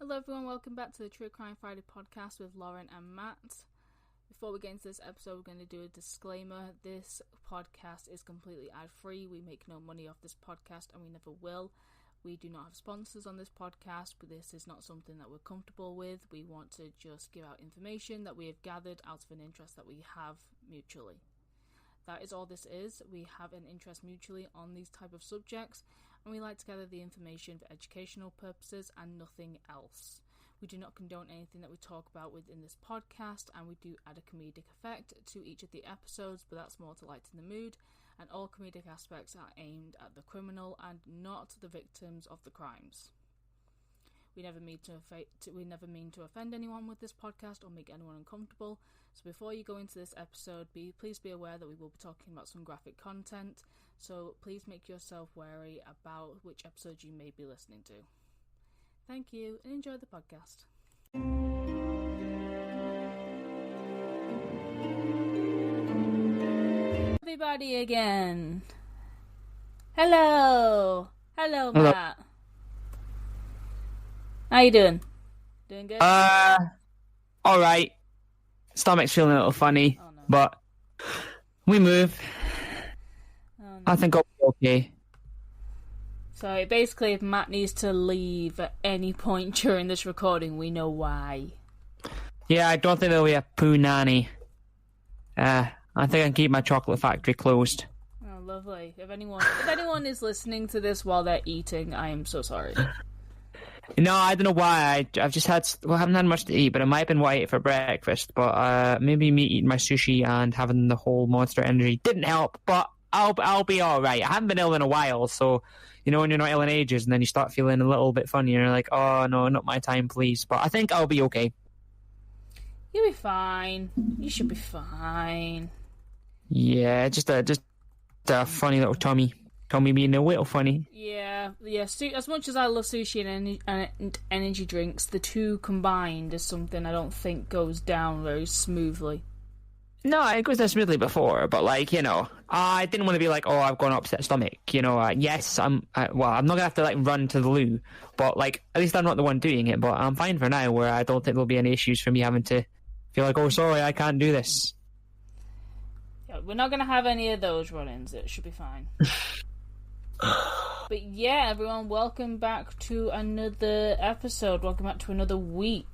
Hello everyone, welcome back to the True Crime Friday podcast with Lauren and Matt. Before we get into this episode, we're going to do a disclaimer. This podcast is completely ad-free. We make no money off this podcast and we never will. We do not have sponsors on this podcast, but this is not something that we're comfortable with. We want to just give out information that we have gathered out of an interest that we have mutually. That is all this is. We have an interest mutually on these type of subjects, and we like to gather the information for educational purposes and nothing else. We do not condone anything that we talk about within this podcast, and we do add a comedic effect to each of the episodes, but that's more to lighten the mood, and all comedic aspects are aimed at the criminal and not the victims of the crimes. We never mean to offend anyone with this podcast or make anyone uncomfortable. So before you go into this episode, please be aware that we will be talking about some graphic content. So please make yourself wary about which episodes you may be listening to. Thank you and enjoy the podcast. Everybody again. Hello, Matt. How you doing? Doing good? Alright. Stomach's feeling a little funny, Oh, no. but we move. Oh, no. I think I'll be okay. So basically, if Matt needs to leave at any point during this recording, we know why. Yeah, I don't think there'll be a poo nanny. I think I can keep my chocolate factory closed. Oh, lovely. If anyone is listening to this while they're eating, I am so sorry. No, I don't know why. I haven't had much to eat, but it might have been what I ate for breakfast. But maybe me eating my sushi and having the whole Monster Energy didn't help. But I'll be all right. I haven't been ill in a while, so you know when you're not ill in ages, and then you start feeling a little bit funny, and you're like, oh no, not my time, please. But I think I'll be okay. You'll be fine. You should be fine. Yeah, just a funny little tummy. Tummy being a little funny. Yeah. As much as I love sushi and energy drinks, the two combined is something I don't think goes down very smoothly. No, it goes down smoothly before, but I didn't want to be like, oh, I've got an upset stomach. Yes, I'm not gonna have to run to the loo, but at least I'm not the one doing it. But I'm fine for now, where I don't think there'll be any issues for me having to feel like, oh, sorry, I can't do this. Yeah, we're not gonna have any of those run-ins. It should be fine. But yeah, everyone, welcome back to another episode. Welcome back to another week.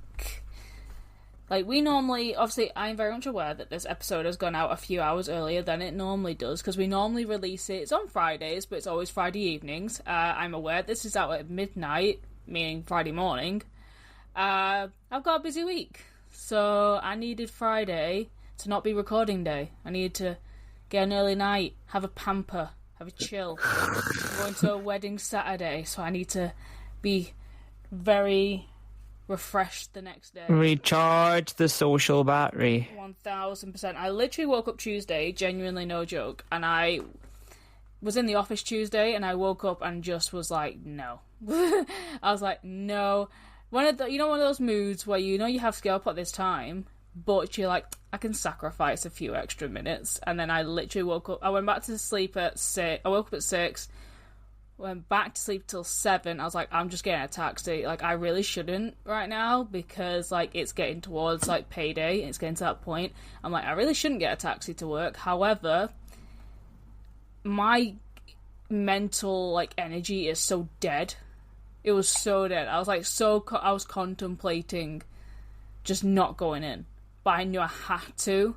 We normally, obviously, I'm very much aware that this episode has gone out a few hours earlier than it normally does, because we normally release it. It's on Fridays, but it's always Friday evenings. I'm aware this is out at midnight, meaning Friday morning. I've got a busy week, so I needed Friday to not be recording day. I needed to get an early night, have a pamper, have a chill. I'm going to a wedding Saturday, so I need to be very refreshed the next day. Recharge the social battery. 1000%. I literally woke up Tuesday, genuinely no joke, and I was in the office Tuesday, and I woke up and just was like, no. I was like, no. One of those moods where you have to get up at this time, but you're like, I can sacrifice a few extra minutes. And then I literally woke up. I went back to sleep at 6. I woke up at 6. Went back to sleep till 7. I was like, I'm just getting a taxi. I really shouldn't right now, because it's getting towards payday. It's getting to that point. I'm like, I really shouldn't get a taxi to work. However, my mental energy is so dead. It was so dead. I was I was contemplating just not going in, but I knew I had to.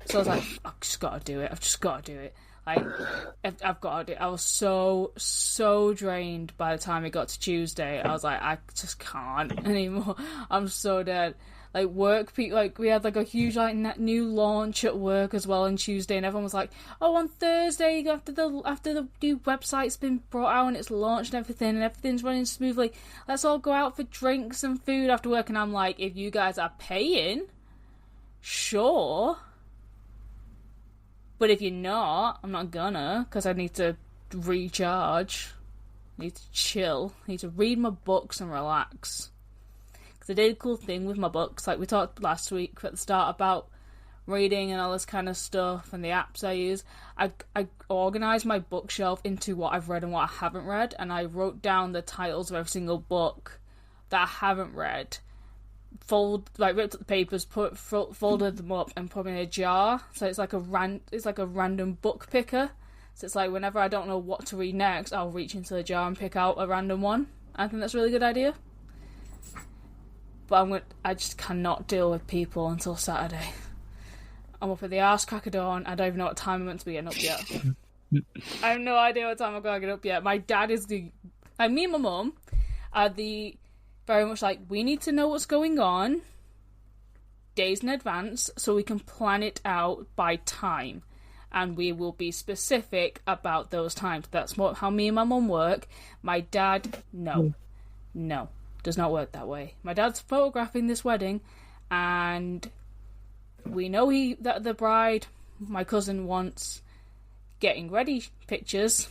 So I was like, I've just got to do it. I've just got to do it. I've got to do it. I was so drained by the time it got to Tuesday. I was like, I just can't anymore. I'm so dead. Work, we had a huge new launch at work as well on Tuesday, and everyone was like, oh, on Thursday after the new website's been brought out and it's launched and everything's running smoothly, let's all go out for drinks and food after work. And I'm like, if you guys are paying, sure, but if you're not, I'm not gonna, because I need to recharge, I need to chill, I need to read my books and relax. Because I did a cool thing with my books. We talked last week at the start about reading and all this kind of stuff and the apps I use. I organised my bookshelf into what I've read and what I haven't read, and I wrote down the titles of every single book that I haven't read, ripped up the papers, folded them up, and put them in a jar. So it's like a random book picker. So it's like whenever I don't know what to read next, I'll reach into the jar and pick out a random one. I think that's a really good idea. But I just cannot deal with people until Saturday. I'm up at the arse crack of dawn. I don't even know what time I'm meant to be getting up yet. I have no idea what time I'm going to get up yet. My dad is me and my mum are very much like, we need to know what's going on days in advance so we can plan it out by time. And we will be specific about those times. That's how me and my mum work. My dad, no, does not work that way. My dad's photographing this wedding, and we know that the bride, my cousin, wants getting ready pictures,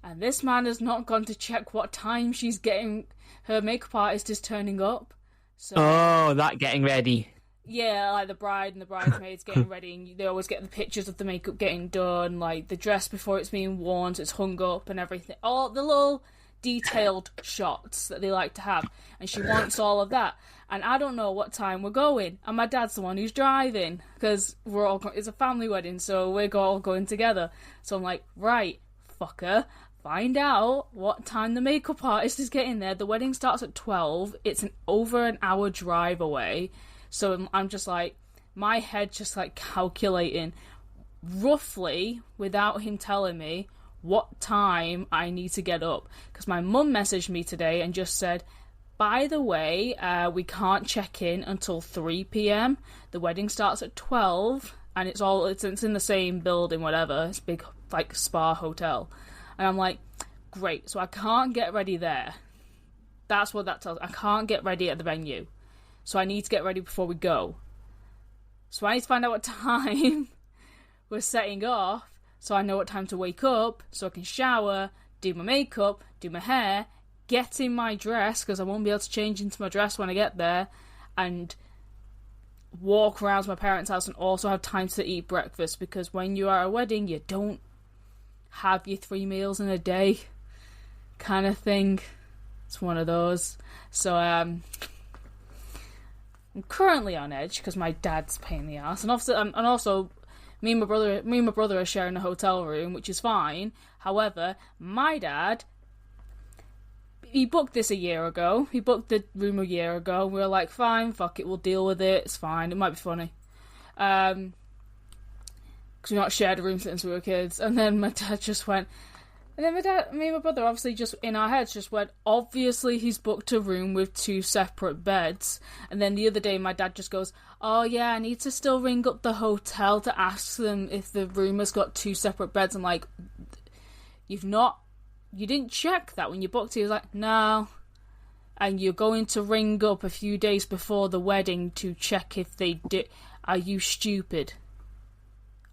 and this man has not gone to check what time she's getting. Her makeup artist is turning up. So, that getting ready. Yeah, like the bride and the bridesmaids getting ready, and they always get the pictures of the makeup getting done, like the dress before it's being worn, so it's hung up and everything. All the little detailed shots that they like to have, and she wants all of that. And I don't know what time we're going, and my dad's the one who's driving, because it's a family wedding, so we're all going together. So I'm like, right, fucker, find out what time the makeup artist is getting there. The wedding starts at 12. It's over an hour drive away. So I'm just like, my head just like calculating roughly, without him telling me, what time I need to get up. Because my mum messaged me today and just said, by the way, we can't check in until 3 p.m. The wedding starts at 12, and it's in the same building, whatever. It's a big like spa hotel. And I'm like, great, so I can't get ready there. That's what that tells me. I can't get ready at the venue. So I need to get ready before we go. So I need to find out what time we're setting off, so I know what time to wake up, so I can shower, do my makeup, do my hair, get in my dress, because I won't be able to change into my dress when I get there, and walk around my parents' house and also have time to eat breakfast, because when you are at a wedding, you don't have your 3 meals in a day kind of thing. It's one of those. So, I'm currently on edge because my dad's a pain in the ass, and also me and my brother are sharing a hotel room, which is fine. However, my dad, he booked this a year ago. He booked the room a year ago. We were like, fine, fuck it, we'll deal with it. It's fine. It might be funny, because we've not shared a room since we were kids. And then my dad just went. And then me and my brother, obviously, just in our heads, just went, obviously he's booked a room with 2 separate beds. And then the other day, my dad just goes, oh yeah, I need to still ring up the hotel to ask them if the room has got 2 separate beds. I'm like, you didn't check that when you booked it. He was like, no. And you're going to ring up a few days before the wedding to check if they did. Are you stupid?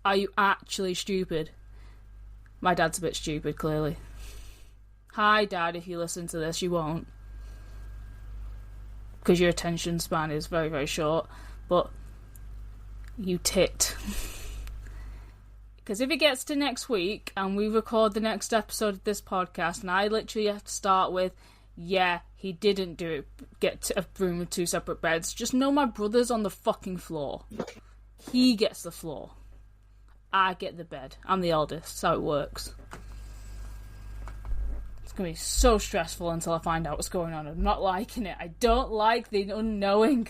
Are you actually stupid? My dad's a bit stupid, clearly. Hi, Dad, if you listen to this, you won't. Because your attention span is very, very short. But you tit. Because if it gets to next week, and we record the next episode of this podcast, and I literally have to start with, yeah, he didn't get to a room with 2 separate beds, just know my brother's on the fucking floor. He gets the floor. I get the bed. I'm the eldest. That's how it works. It's going to be so stressful until I find out what's going on. I'm not liking it. I don't like the unknowing.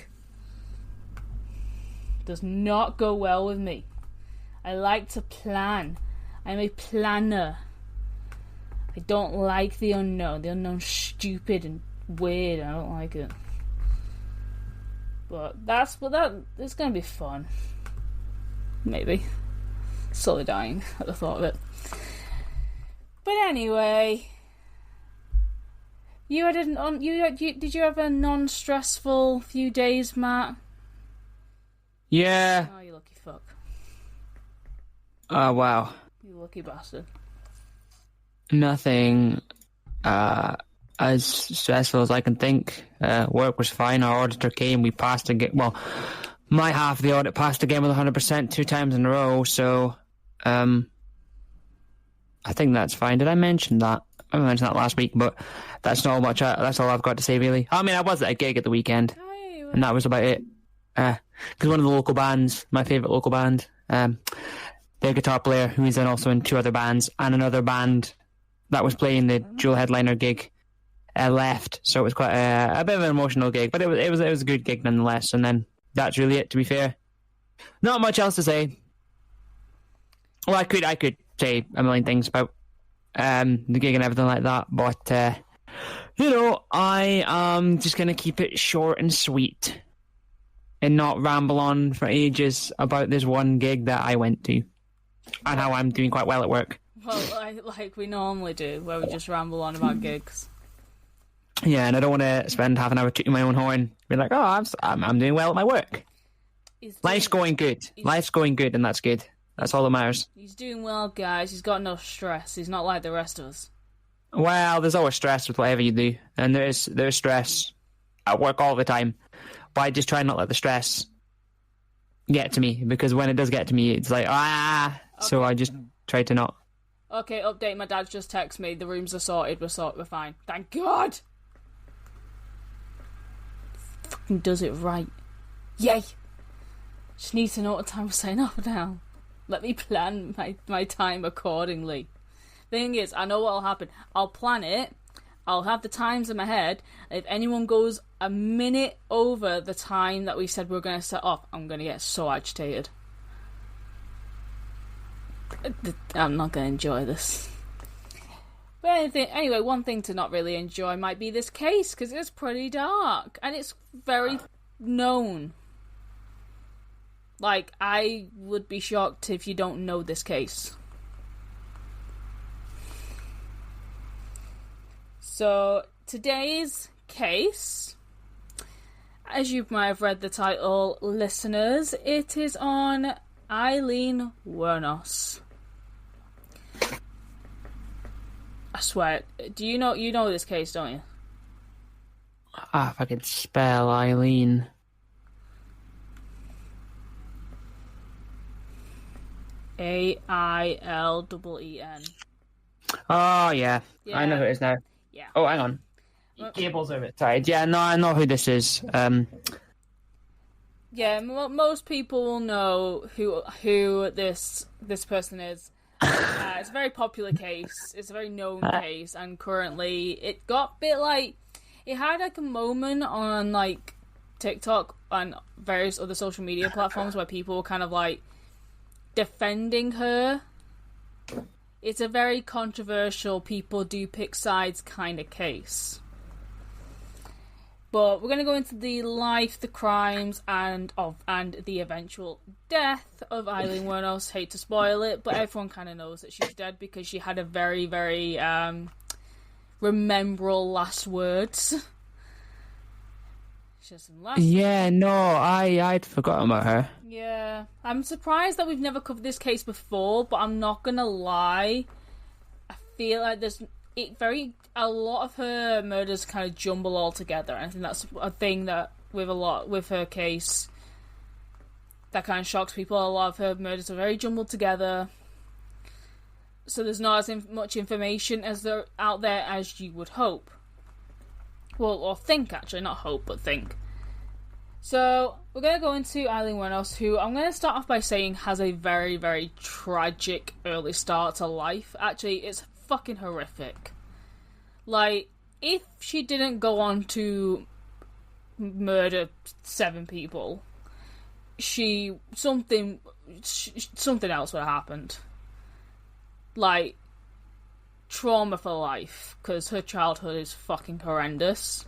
It does not go well with me. I like to plan. I'm a planner. I don't like the unknown. The unknown's stupid and weird. I don't like it. But it's going to be fun. Maybe. Slowly dying at the thought of it. But anyway, did you have a non-stressful few days, Matt? Yeah. Oh, you lucky fuck. Oh, wow. You lucky bastard. Nothing as stressful as I can think. Work was fine. Our auditor came. We passed again. Well, my half of the audit passed again with 100% 2 times in a row, so I think that's fine. Did I mention that? I mentioned that last week, but that's not much. That's all I've got to say, really. I mean, I was at a gig at the weekend, and that was about it. Because one of the local bands, my favourite local band, their guitar player, who is then also in 2 other bands, and another band that was playing the dual headliner gig, left. So it was quite a bit of an emotional gig, but it was a good gig nonetheless. And then that's really it. To be fair, not much else to say. Well, I could say a million things about the gig and everything like that, but I am just gonna keep it short and sweet, and not ramble on for ages about this one gig that I went to, and how I'm doing quite well at work. Well, like we normally do, where we just ramble on about gigs. Yeah, and I don't want to spend half an hour tooting my own horn, be like, "Oh, I'm doing well at my work." Life's going good. Life's going good, and that's good. That's all that matters. He's doing well, guys. He's got no stress. He's not like the rest of us. Well, there's always stress with whatever you do, and there's stress at work all the time. But I just try not to let the stress get to me, because when it does get to me, it's like, Okay. So I just try to not. Okay, update. My dad just texted me. The rooms are sorted. We're fine. Thank God. Fucking does it right. Yay. Just need to know what time we're setting up now. Let me plan my time accordingly. Thing is, I know what'll happen. I'll plan it. I'll have the times in my head. If anyone goes a minute over the time that we said we were going to set up, I'm going to get so agitated. I'm not going to enjoy this. But anyway, one thing to not really enjoy might be this case, because it's pretty dark. And it's very known. Like, I would be shocked if you don't know this case. So, today's case, as you might have read the title, listeners, it is on Aileen Wuornos. I swear, you know this case, don't you? If I could spell Aileen. Ailleen. Oh, yeah. I know who it is now. Yeah. Oh, hang on. Cable's over tied. Yeah, no, I know who this is. Yeah, most people will know who this person is. It's a very popular case. It's a very known case, and currently it got a bit like, it had like a moment on like TikTok and various other social media platforms where people were kind of like defending her. It's a very controversial, people do pick sides kind of case. But we're going to go into the life, the crimes, and the eventual death of Aileen Wuornos. Hate to spoil it, but everyone kind of knows that she's dead because she had a very, very rememberable last words. Yeah, no, I'd forgotten about her. Yeah, I'm surprised that we've never covered this case before, but I'm not gonna lie, I feel like there's a lot of her murders kind of jumble all together, and I think that's a thing that with her case that kind of shocks people. A lot of her murders are very jumbled together, so there's not as much information as there out there as you would hope. Well, or think, actually, not hope, but think. So, we're going to go into Aileen Wuornos, who I'm going to start off by saying has a very, very tragic early start to life. Actually, it's fucking horrific. Like, if she didn't go on to murder 7 people, something else would have happened. Like, trauma for life, because her childhood is fucking horrendous.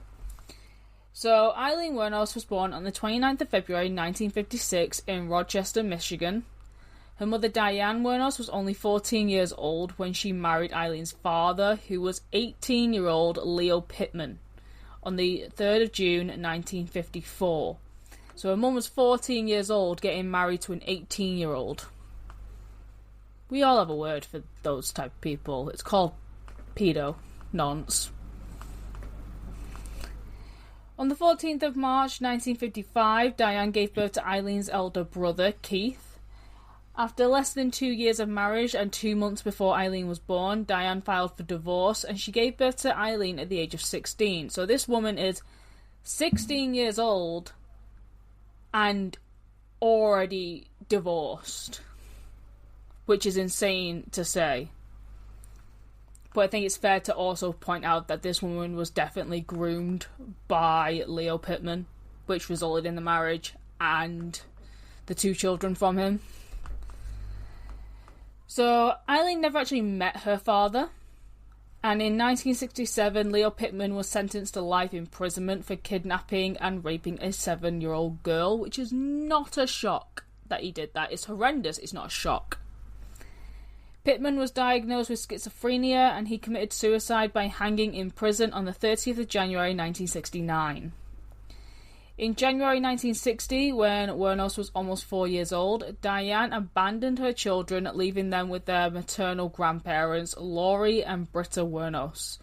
So, Aileen Wuornos was born on the 29th of February 1956 in Rochester, Michigan. Her mother, Diane Wuornos, was only 14 years old when she married Aileen's father, who was 18-year-old Leo Pittman, on the 3rd of June 1954. So her mum was 14 years old getting married to an 18-year-old. We all have a word for those type of people. It's called pedo nonce. On the 14th of March 1955, Diane gave birth to Aileen's elder brother, Keith. After less than 2 years of marriage and 2 months before Aileen was born, Diane filed for divorce, and she gave birth to Aileen at the age of 16. So this woman is 16 years old and already divorced, which is insane to say. But I think it's fair to also point out that this woman was definitely groomed by Leo Pittman, which resulted in the marriage and the 2 children from him. So Aileen never actually met her father, and in 1967 Leo Pittman was sentenced to life imprisonment for kidnapping and raping a 7-year-old girl, which is not a shock that he did that. It's horrendous, it's not a shock. Pittman was diagnosed with schizophrenia, and he committed suicide by hanging in prison on the 30th of January 1969. In January 1960, when Wuornos was almost 4 years old, Diane abandoned her children, leaving them with their maternal grandparents, Laurie and Britta Wuornos.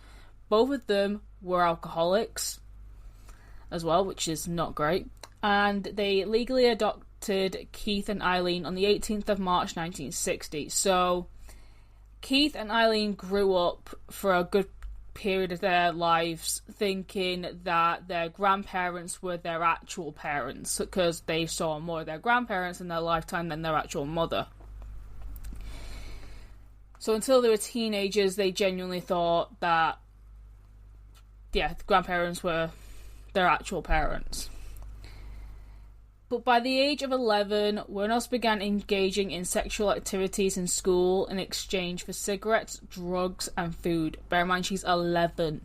Both of them were alcoholics as well, which is not great. And they legally adopted Keith and Aileen on the 18th of March 1960. So Keith and Aileen grew up for a good period of their lives thinking that their grandparents were their actual parents, because they saw more of their grandparents in their lifetime than their actual mother. So until they were teenagers, they genuinely thought that, the grandparents were their actual parents. But by the age of 11, Wuornos began engaging in sexual activities in school in exchange for cigarettes, drugs, and food. Bear in mind, she's 11.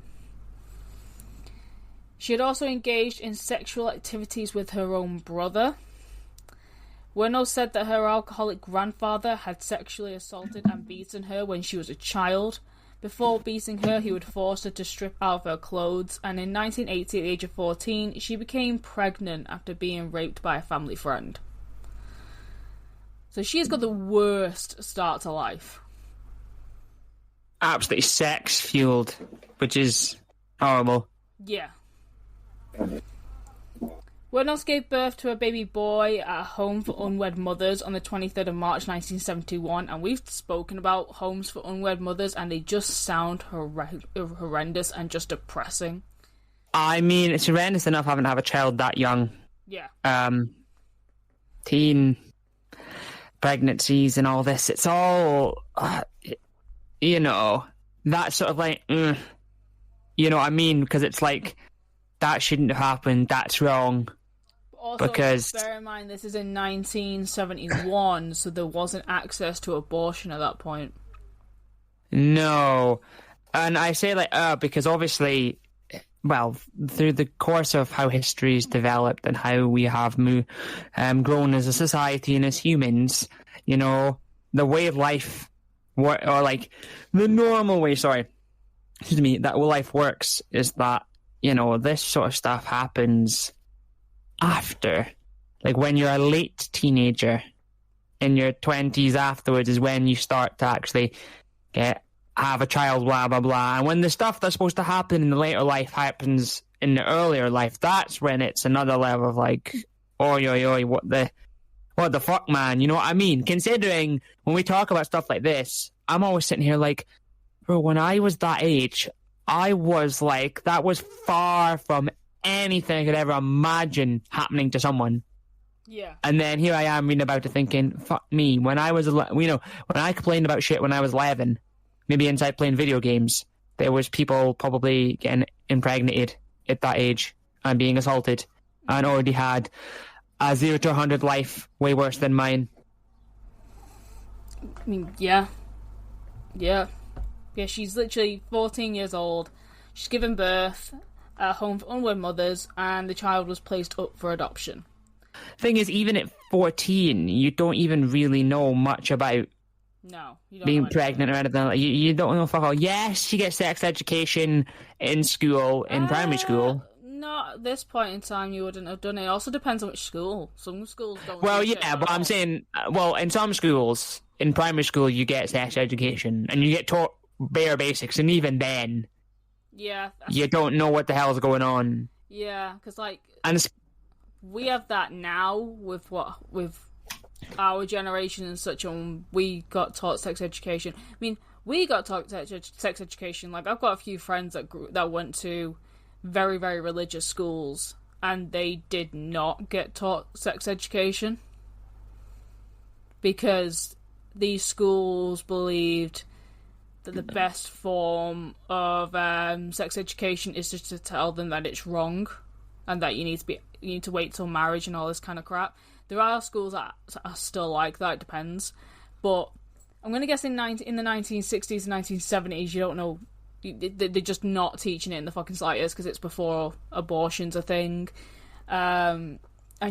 She had also engaged in sexual activities with her own brother. Wuornos said that her alcoholic grandfather had sexually assaulted and beaten her when she was a child. Before beating her, he would force her to strip out of her clothes, and in 1980, at the age of 14, she became pregnant after being raped by a family friend. So she's got the worst start to life. Absolutely sex-fueled, which is horrible. Yeah. Wuornos gave birth to a baby boy at a home for unwed mothers on the 23rd of March 1971, and we've spoken about homes for unwed mothers, and they just sound horrendous and just depressing. I mean, it's horrendous enough having to have a child that young. Yeah. Teen pregnancies and all this, it's all, you know, that sort of like, you know what I mean? Because it's like, that shouldn't have happened, that's wrong. Also, because bear in mind, this is in 1971, so there wasn't access to abortion at that point. No. And I say like, because obviously, well, through the course of how history's developed and how we have grown as a society and as humans, you know, the way of life, or like, the normal way, that life works is that, you know, this sort of stuff happens after, like when you're a late teenager, in your 20s afterwards is when you start to actually have a child, blah blah blah. And when the stuff that's supposed to happen in the later life happens in the earlier life, that's when it's another level of like, oi, what the fuck, man, you know what I mean? Considering when we talk about stuff like this, I'm always sitting here like, bro, when I was that age, I was like, that was far from anything I could ever imagine happening to someone. Yeah. And then here I am reading about it thinking, fuck me, when I was, when I complained about shit when I was 11, maybe inside playing video games, there was people probably getting impregnated at that age and being assaulted and already had a 0 to 100 life way worse than mine. I mean, yeah, she's literally 14 years old. She's given birth at a home for unwed mothers, and the child was placed up for adoption. Thing is, even at 14, you don't even really know much about being pregnant or anything. Like, you don't know fuck all. Yes, she gets sex education in school, in primary school. Not at this point in time, you wouldn't have done it. It also depends on which school. Some schools don't. Well, yeah, but I'm saying, in some schools, in primary school, you get sex education, and you get taught bare basics, and even then, you don't know what the hell's going on. Yeah, because and we have that now with our generation and such, and we got taught sex education. I mean, we got taught sex education. Like, I've got a few friends that went to very, very religious schools, and they did not get taught sex education because these schools believed that the best form of sex education is just to tell them that it's wrong and that you need to wait till marriage and all this kind of crap. There are schools that are still like that, it depends. But I'm going to guess in the 1960s and 1970s, you don't know, they're just not teaching it in the fucking slightest because it's before abortion's a thing. And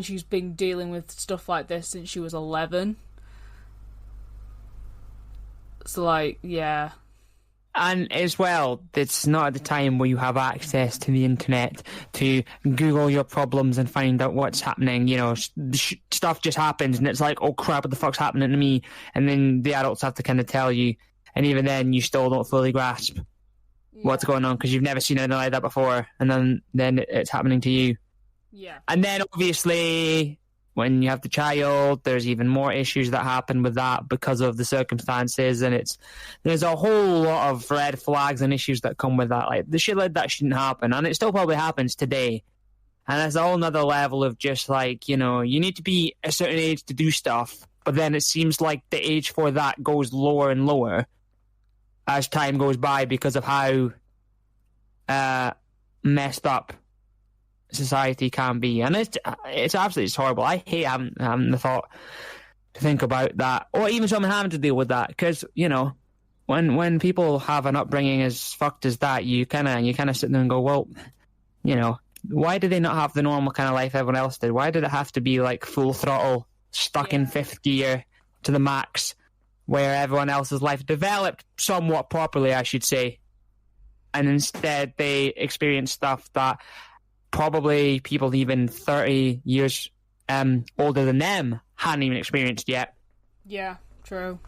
she's been dealing with stuff like this since she was 11. So, like, yeah. And as well, it's not at the time where you have access to the internet to Google your problems and find out what's happening. You know, stuff just happens and it's like, oh crap, what the fuck's happening to me? And then the adults have to kind of tell you. And even then, you still don't fully grasp what's going on because you've never seen anything like that before. And then it's happening to you. Yeah. And then obviously, when you have the child, there's even more issues that happen with that because of the circumstances, and there's a whole lot of red flags and issues that come with that. Like, the shit like that shouldn't happen, and it still probably happens today. And there's a whole nother level of just like, you know, you need to be a certain age to do stuff, but then it seems like the age for that goes lower and lower as time goes by because of how messed up society can be, and it's absolutely horrible. I hate having the thought to think about that, or even someone having to deal with that, because you know, when people have an upbringing as fucked as that, you kind of sit there and go, well, you know, why did they not have the normal kind of life everyone else did? Why did it have to be like full throttle, stuck in fifth gear to the max, where everyone else's life developed somewhat properly, I should say, and instead they experience stuff that probably people even 30 years older than them hadn't even experienced yet. Yeah, true.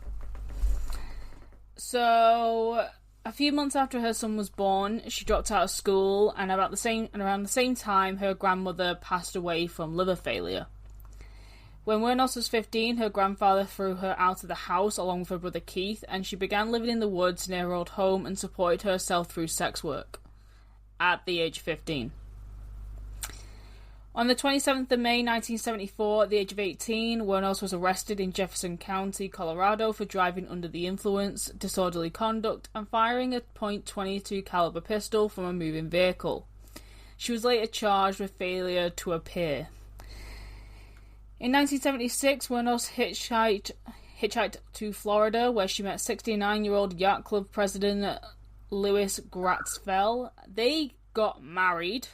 So, a few months after her son was born, she dropped out of school, and around the same time, her grandmother passed away from liver failure. When Wuornos was 15, her grandfather threw her out of the house along with her brother Keith, and she began living in the woods near her old home and supported herself through sex work at the age of 15. On the 27th of May 1974, at the age of 18, Wuornos was arrested in Jefferson County, Colorado for driving under the influence, disorderly conduct, and firing a .22 caliber pistol from a moving vehicle. She was later charged with failure to appear. In 1976, Wuornos hitchhiked to Florida, where she met 69-year-old yacht club president Louis Gratzfell. They got married,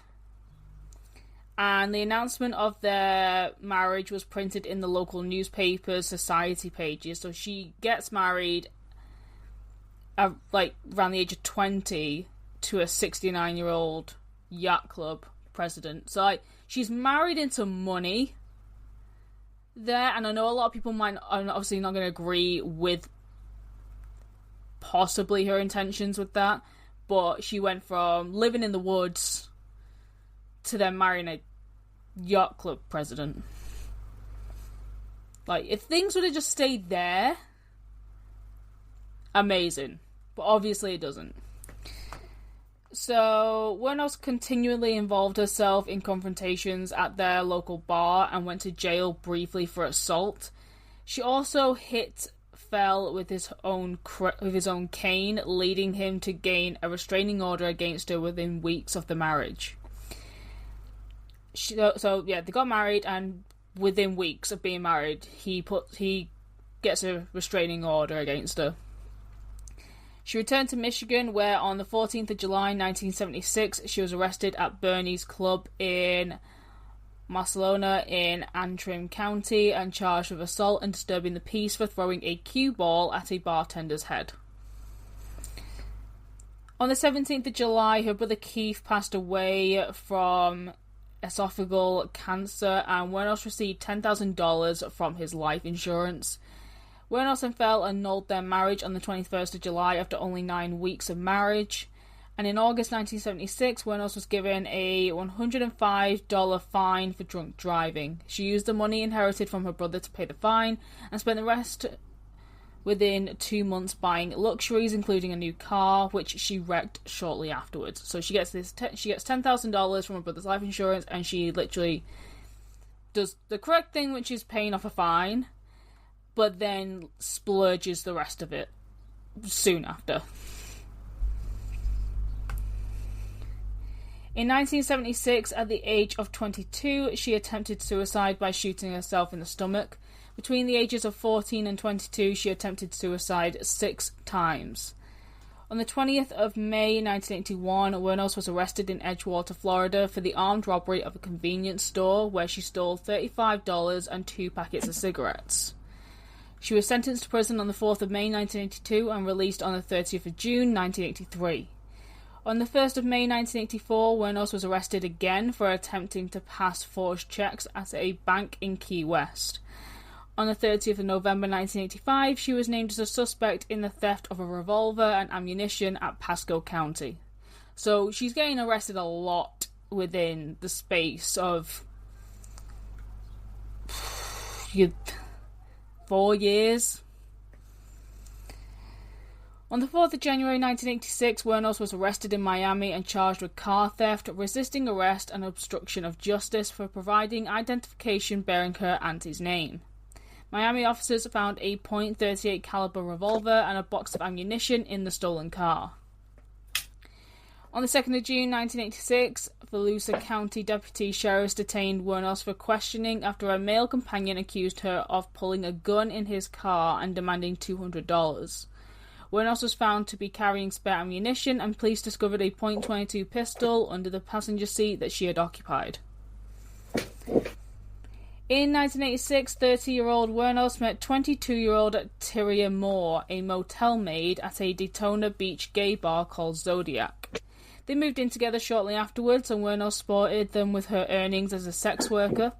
and the announcement of their marriage was printed in the local newspaper's society pages. So she gets married around the age of 20 to a 69-year-old yacht club president. So like, she's married into money there, and I know a lot of people are obviously not going to agree with possibly her intentions with that, but she went from living in the woods to then marrying a yacht club president. Like, if things would have just stayed there, amazing. But obviously it doesn't. So, Wuornos continually involved herself in confrontations at their local bar and went to jail briefly for assault. She also hit Fell with his own cane, leading him to gain a restraining order against her within weeks of the marriage. They got married, and within weeks of being married, he gets a restraining order against her. She returned to Michigan, where on the 14th of July 1976, she was arrested at Bernie's Club in Marcelona in Antrim County and charged with assault and disturbing the peace for throwing a cue ball at a bartender's head. On the 17th of July, her brother Keith passed away from esophageal cancer, and Wuornos received $10,000 from his life insurance. Wuornos and Fell annulled their marriage on the 21st of July after only 9 weeks of marriage, And in August 1976, Wuornos was given a $105 fine for drunk driving. She used the money inherited from her brother to pay the fine and spent the rest within 2 months buying luxuries, including a new car, which she wrecked shortly afterwards. So she gets she gets $10,000 from her brother's life insurance, and she literally does the correct thing, which is paying off a fine, but then splurges the rest of it soon after. In 1976, at the age of 22, she attempted suicide by shooting herself in the stomach. Between the ages of 14 and 22, she attempted suicide 6 times. On the 20th of May 1981, Wuornos was arrested in Edgewater, Florida for the armed robbery of a convenience store where she stole $35 and 2 packets of cigarettes. She was sentenced to prison on the 4th of May 1982 and released on the 30th of June 1983. On the 1st of May 1984, Wuornos was arrested again for attempting to pass forged checks at a bank in Key West. On the 30th of November 1985, she was named as a suspect in the theft of a revolver and ammunition at Pasco County. So she's getting arrested a lot within the space of 4 years. On the 4th of January 1986, Wuornos was arrested in Miami and charged with car theft, resisting arrest, and obstruction of justice for providing identification bearing her auntie's name. Miami officers found a .38 caliber revolver and a box of ammunition in the stolen car. On the 2nd of June 1986, Volusia County deputy sheriffs detained Wuornos for questioning after a male companion accused her of pulling a gun in his car and demanding $200. Wuornos was found to be carrying spare ammunition, and police discovered a .22 pistol under the passenger seat that she had occupied. In 1986, 30-year-old Wuornos met 22-year-old Tyria Moore, a motel maid at a Daytona Beach gay bar called Zodiac. They moved in together shortly afterwards, and Wuornos supported them with her earnings as a sex worker.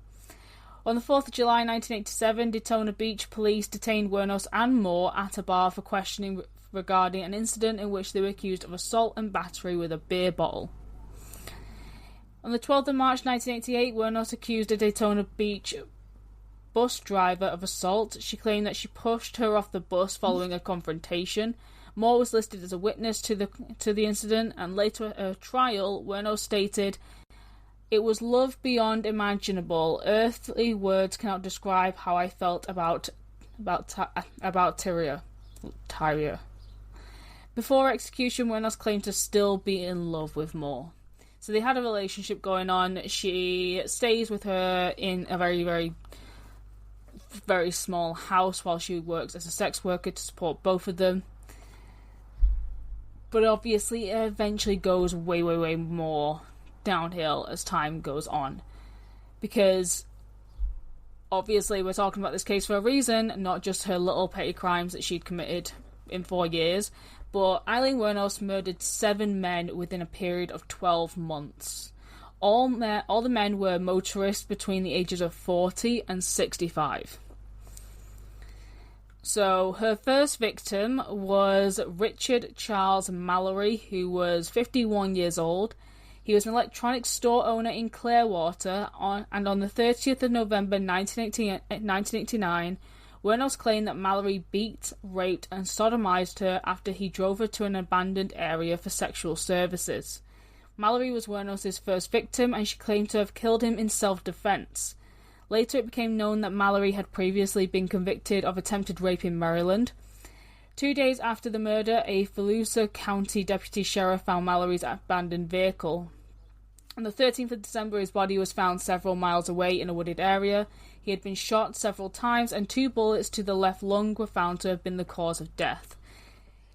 On the 4th of July 1987, Daytona Beach police detained Wuornos and Moore at a bar for questioning regarding an incident in which they were accused of assault and battery with a beer bottle. On the 12th of March 1988, Wuornos accused a Daytona Beach bus driver of assault. She claimed that she pushed her off the bus following a confrontation. Moore was listed as a witness to the incident, and later at her trial, Wuornos stated, "It was love beyond imaginable. Earthly words cannot describe how I felt about Tyria." Before execution, Wuornos claimed to still be in love with Moore. So they had a relationship going on. She stays with her in a very, very, very small house while she works as a sex worker to support both of them. But obviously, it eventually goes way, way, way more downhill as time goes on. Because obviously, we're talking about this case for a reason, not just her little petty crimes that she'd committed in 4 years. But Aileen Wuornos murdered 7 men within a period of 12 months. All the men were motorists between the ages of 40 and 65. So her first victim was Richard Charles Mallory, who was 51 years old. He was an electronics store owner in Clearwater, and on the 30th of November 1989, Wuornos claimed that Mallory beat, raped, and sodomized her after he drove her to an abandoned area for sexual services. Mallory was Wuornos' first victim, and she claimed to have killed him in self-defense. Later, it became known that Mallory had previously been convicted of attempted rape in Maryland. 2 days after the murder, a Volusia County deputy sheriff found Mallory's abandoned vehicle. On the 13th of December, his body was found several miles away in a wooded area. He had been shot several times, and 2 bullets to the left lung were found to have been the cause of death.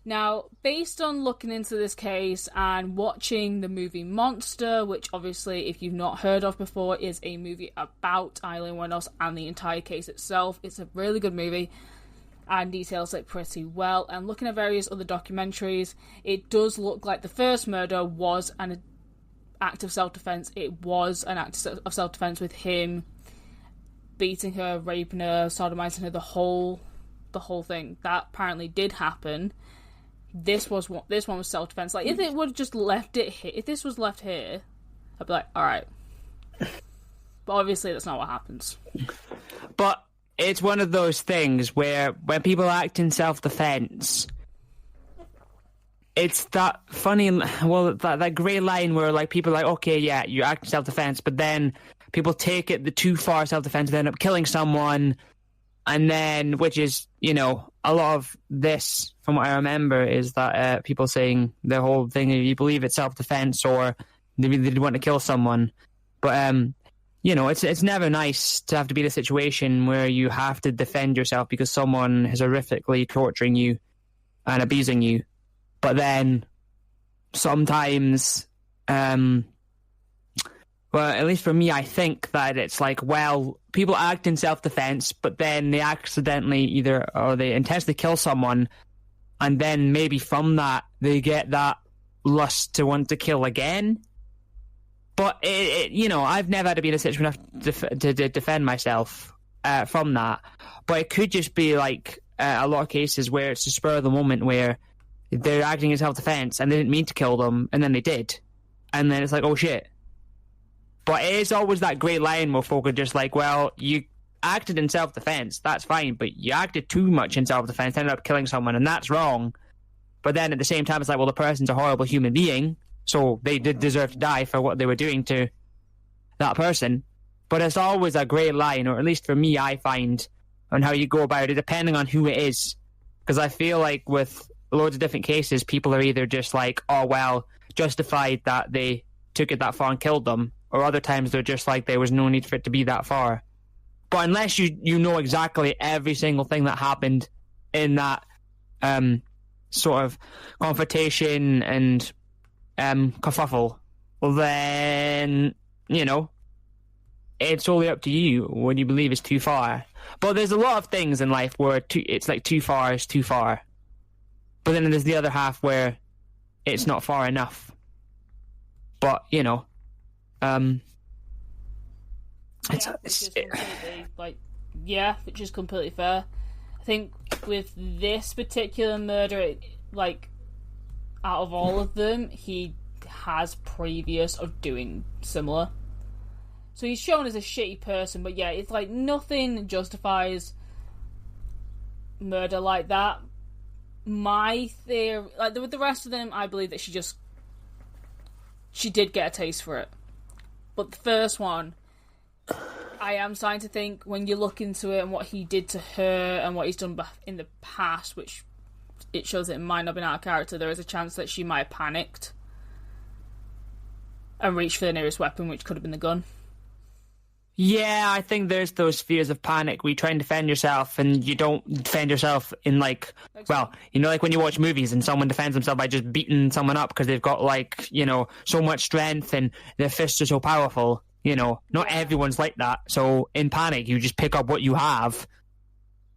Now, based on looking into this case and watching the movie Monster, which obviously, if you've not heard of before, is a movie about Aileen Wuornos and the entire case itself, it's a really good movie and details it pretty well. And looking at various other documentaries, it does look like the first murder was an act of self-defense. It was an act of self-defense with him beating her, raping her, sodomizing her, the whole thing. That apparently did happen. this one was self-defense. Like, if it would have just left it here, if this was left here, I'd be like, all right. But obviously that's not what happens. But it's one of those things where when people act in self-defense, it's that funny, that grey line where, like, people are like, okay, yeah, you act in self-defense, but then people take it the too far self-defense, they end up killing someone, and then, which is, you know, a lot of this, from what I remember, is that people saying the whole thing, you believe it's self-defense or they really did want to kill someone. But, you know, it's never nice to have to be in a situation where you have to defend yourself because someone is horrifically torturing you and abusing you. But then sometimes, well, at least for me, I think that it's like, well, people act in self-defense, but then they accidentally they intentionally kill someone, and then maybe from that they get that lust to want to kill again. But you know, I've never had to be in a situation to defend myself from that. But it could just be like a lot of cases where it's the spur of the moment where they're acting in self-defense and they didn't mean to kill them, and then they did, and then it's like, oh shit. But it is always that great line where folk are just like, well, you acted in self-defense, that's fine, but you acted too much in self-defense, ended up killing someone, and that's wrong. But then at the same time, it's like, well, the person's a horrible human being, so they did deserve to die for what they were doing to that person. But it's always a great line, or at least for me, I find, on how you go about it, depending on who it is. Because I feel like with loads of different cases, people are either just like, oh, well, justified that they took it that far and killed them, or other times they're just like, there was no need for it to be that far. But unless you know exactly every single thing that happened in that sort of confrontation and kerfuffle, then, you know, it's totally up to you what you believe is too far. But there's a lot of things in life where it's like too far is too far. But then there's the other half where it's not far enough. But, you know, which is completely fair. I think with this particular murder, out of all of them, he has previous of doing similar. So he's shown as a shitty person, but yeah, it's like nothing justifies murder like that. My theory, like with the rest of them, I believe that she did get a taste for it. But the first one, I am starting to think, when you look into it and what he did to her and what he's done in the past, which it shows that it might not have been out of character, there is a chance that she might have panicked and reached for the nearest weapon, which could have been the gun. Yeah, I think there's those fears of panic where you try and defend yourself and you don't defend yourself in like when you watch movies and someone defends themselves by just beating someone up because they've got so much strength and their fists are so powerful. Not everyone's like that. So in panic, you just pick up what you have.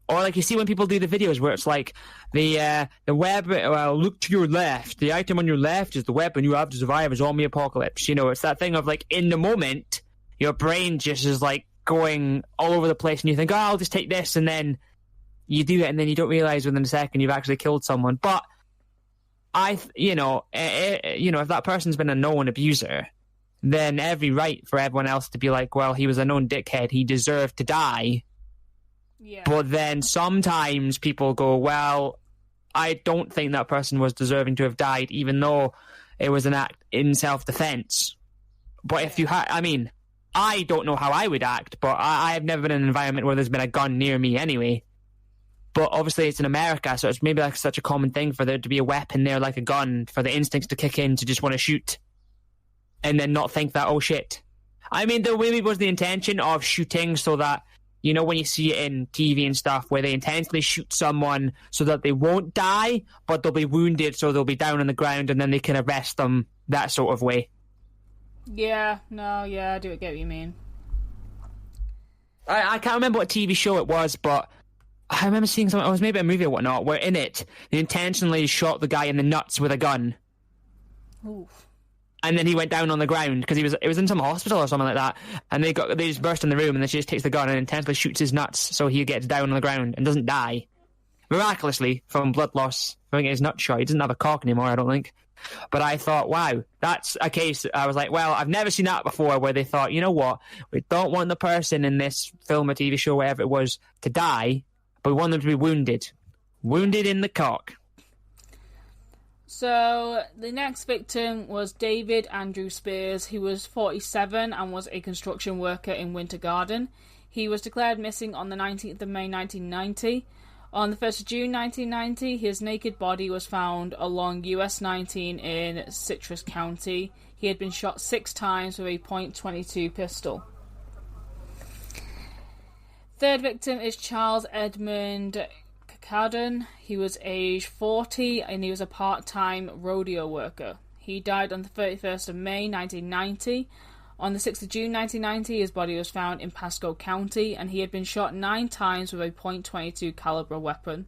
Or like you see when people do the videos where it's like the weapon, look to your left. The item on your left is the weapon you have to survive a zombie apocalypse. It's that thing of like in the moment, your brain just is like going all over the place and you think, oh, I'll just take this, and then you do it and then you don't realise within a second you've actually killed someone. But if that person's been a known abuser, then every right for everyone else to be like, well, he was a known dickhead, he deserved to die. Yeah. But then sometimes people go, well, I don't think that person was deserving to have died, even though it was an act in self-defense. But if you I don't know how I would act, but I've never been in an environment where there's been a gun near me anyway. But obviously it's in America, so it's maybe like such a common thing for there to be a weapon there like a gun, for the instincts to kick in to just want to shoot and then not think that, oh shit. I mean, there maybe was the intention of shooting so that, when you see it in TV and stuff where they intentionally shoot someone so that they won't die, but they'll be wounded so they'll be down on the ground and then they can arrest them, that sort of way. Yeah, I do get what you mean. I can't remember what TV show it was, but I remember seeing something, it was maybe a movie or whatnot, where in it, they intentionally shot the guy in the nuts with a gun. Oof. And then he went down on the ground, because it was in some hospital or something like that, and they just burst in the room, and then she just takes the gun and intentionally shoots his nuts, so he gets down on the ground and doesn't die. miraculously from blood loss. I think he's not shot. He doesn't have a cock anymore, I don't think. But I thought, wow, that's a case. I was like, well, I've never seen that before, where they thought, you know what, we don't want the person in this film or TV show, whatever it was, to die, but we want them to be wounded. Wounded in the cock. So, the next victim was David Andrew Spears. He was 47 and was a construction worker in Winter Garden. He was declared missing on the 19th of May 1990. On the 1st of June 1990, his naked body was found along US 19 in Citrus County. He had been shot 6 times with a .22 pistol. Third victim is Charles Edmund Cadden. He was age 40 and he was a part-time rodeo worker. He died on the 31st of May 1990. On the 6th of June 1990, his body was found in Pasco County, and he had been shot 9 times with a .22 caliber weapon.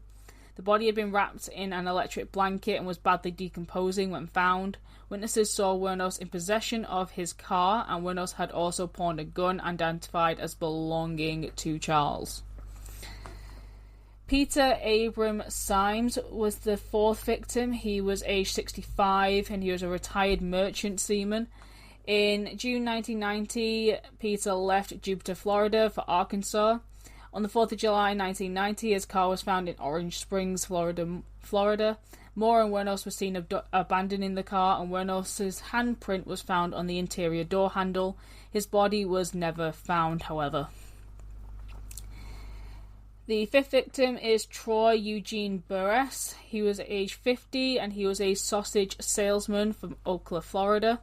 The body had been wrapped in an electric blanket and was badly decomposing when found. Witnesses saw Wuornos in possession of his car, and Wuornos had also pawned a gun identified as belonging to Charles. Peter Abram Symes was the 4th victim. He was aged 65 and he was a retired merchant seaman. In June 1990, Peter left Jupiter, Florida for Arkansas. On the 4th of July 1990, his car was found in Orange Springs, Florida. Moore and Wuornos were seen abandoning the car, and Wuornos' handprint was found on the interior door handle. His body was never found, however. The 5th victim is Troy Eugene Burress. He was age 50 and he was a sausage salesman from Ocala, Florida.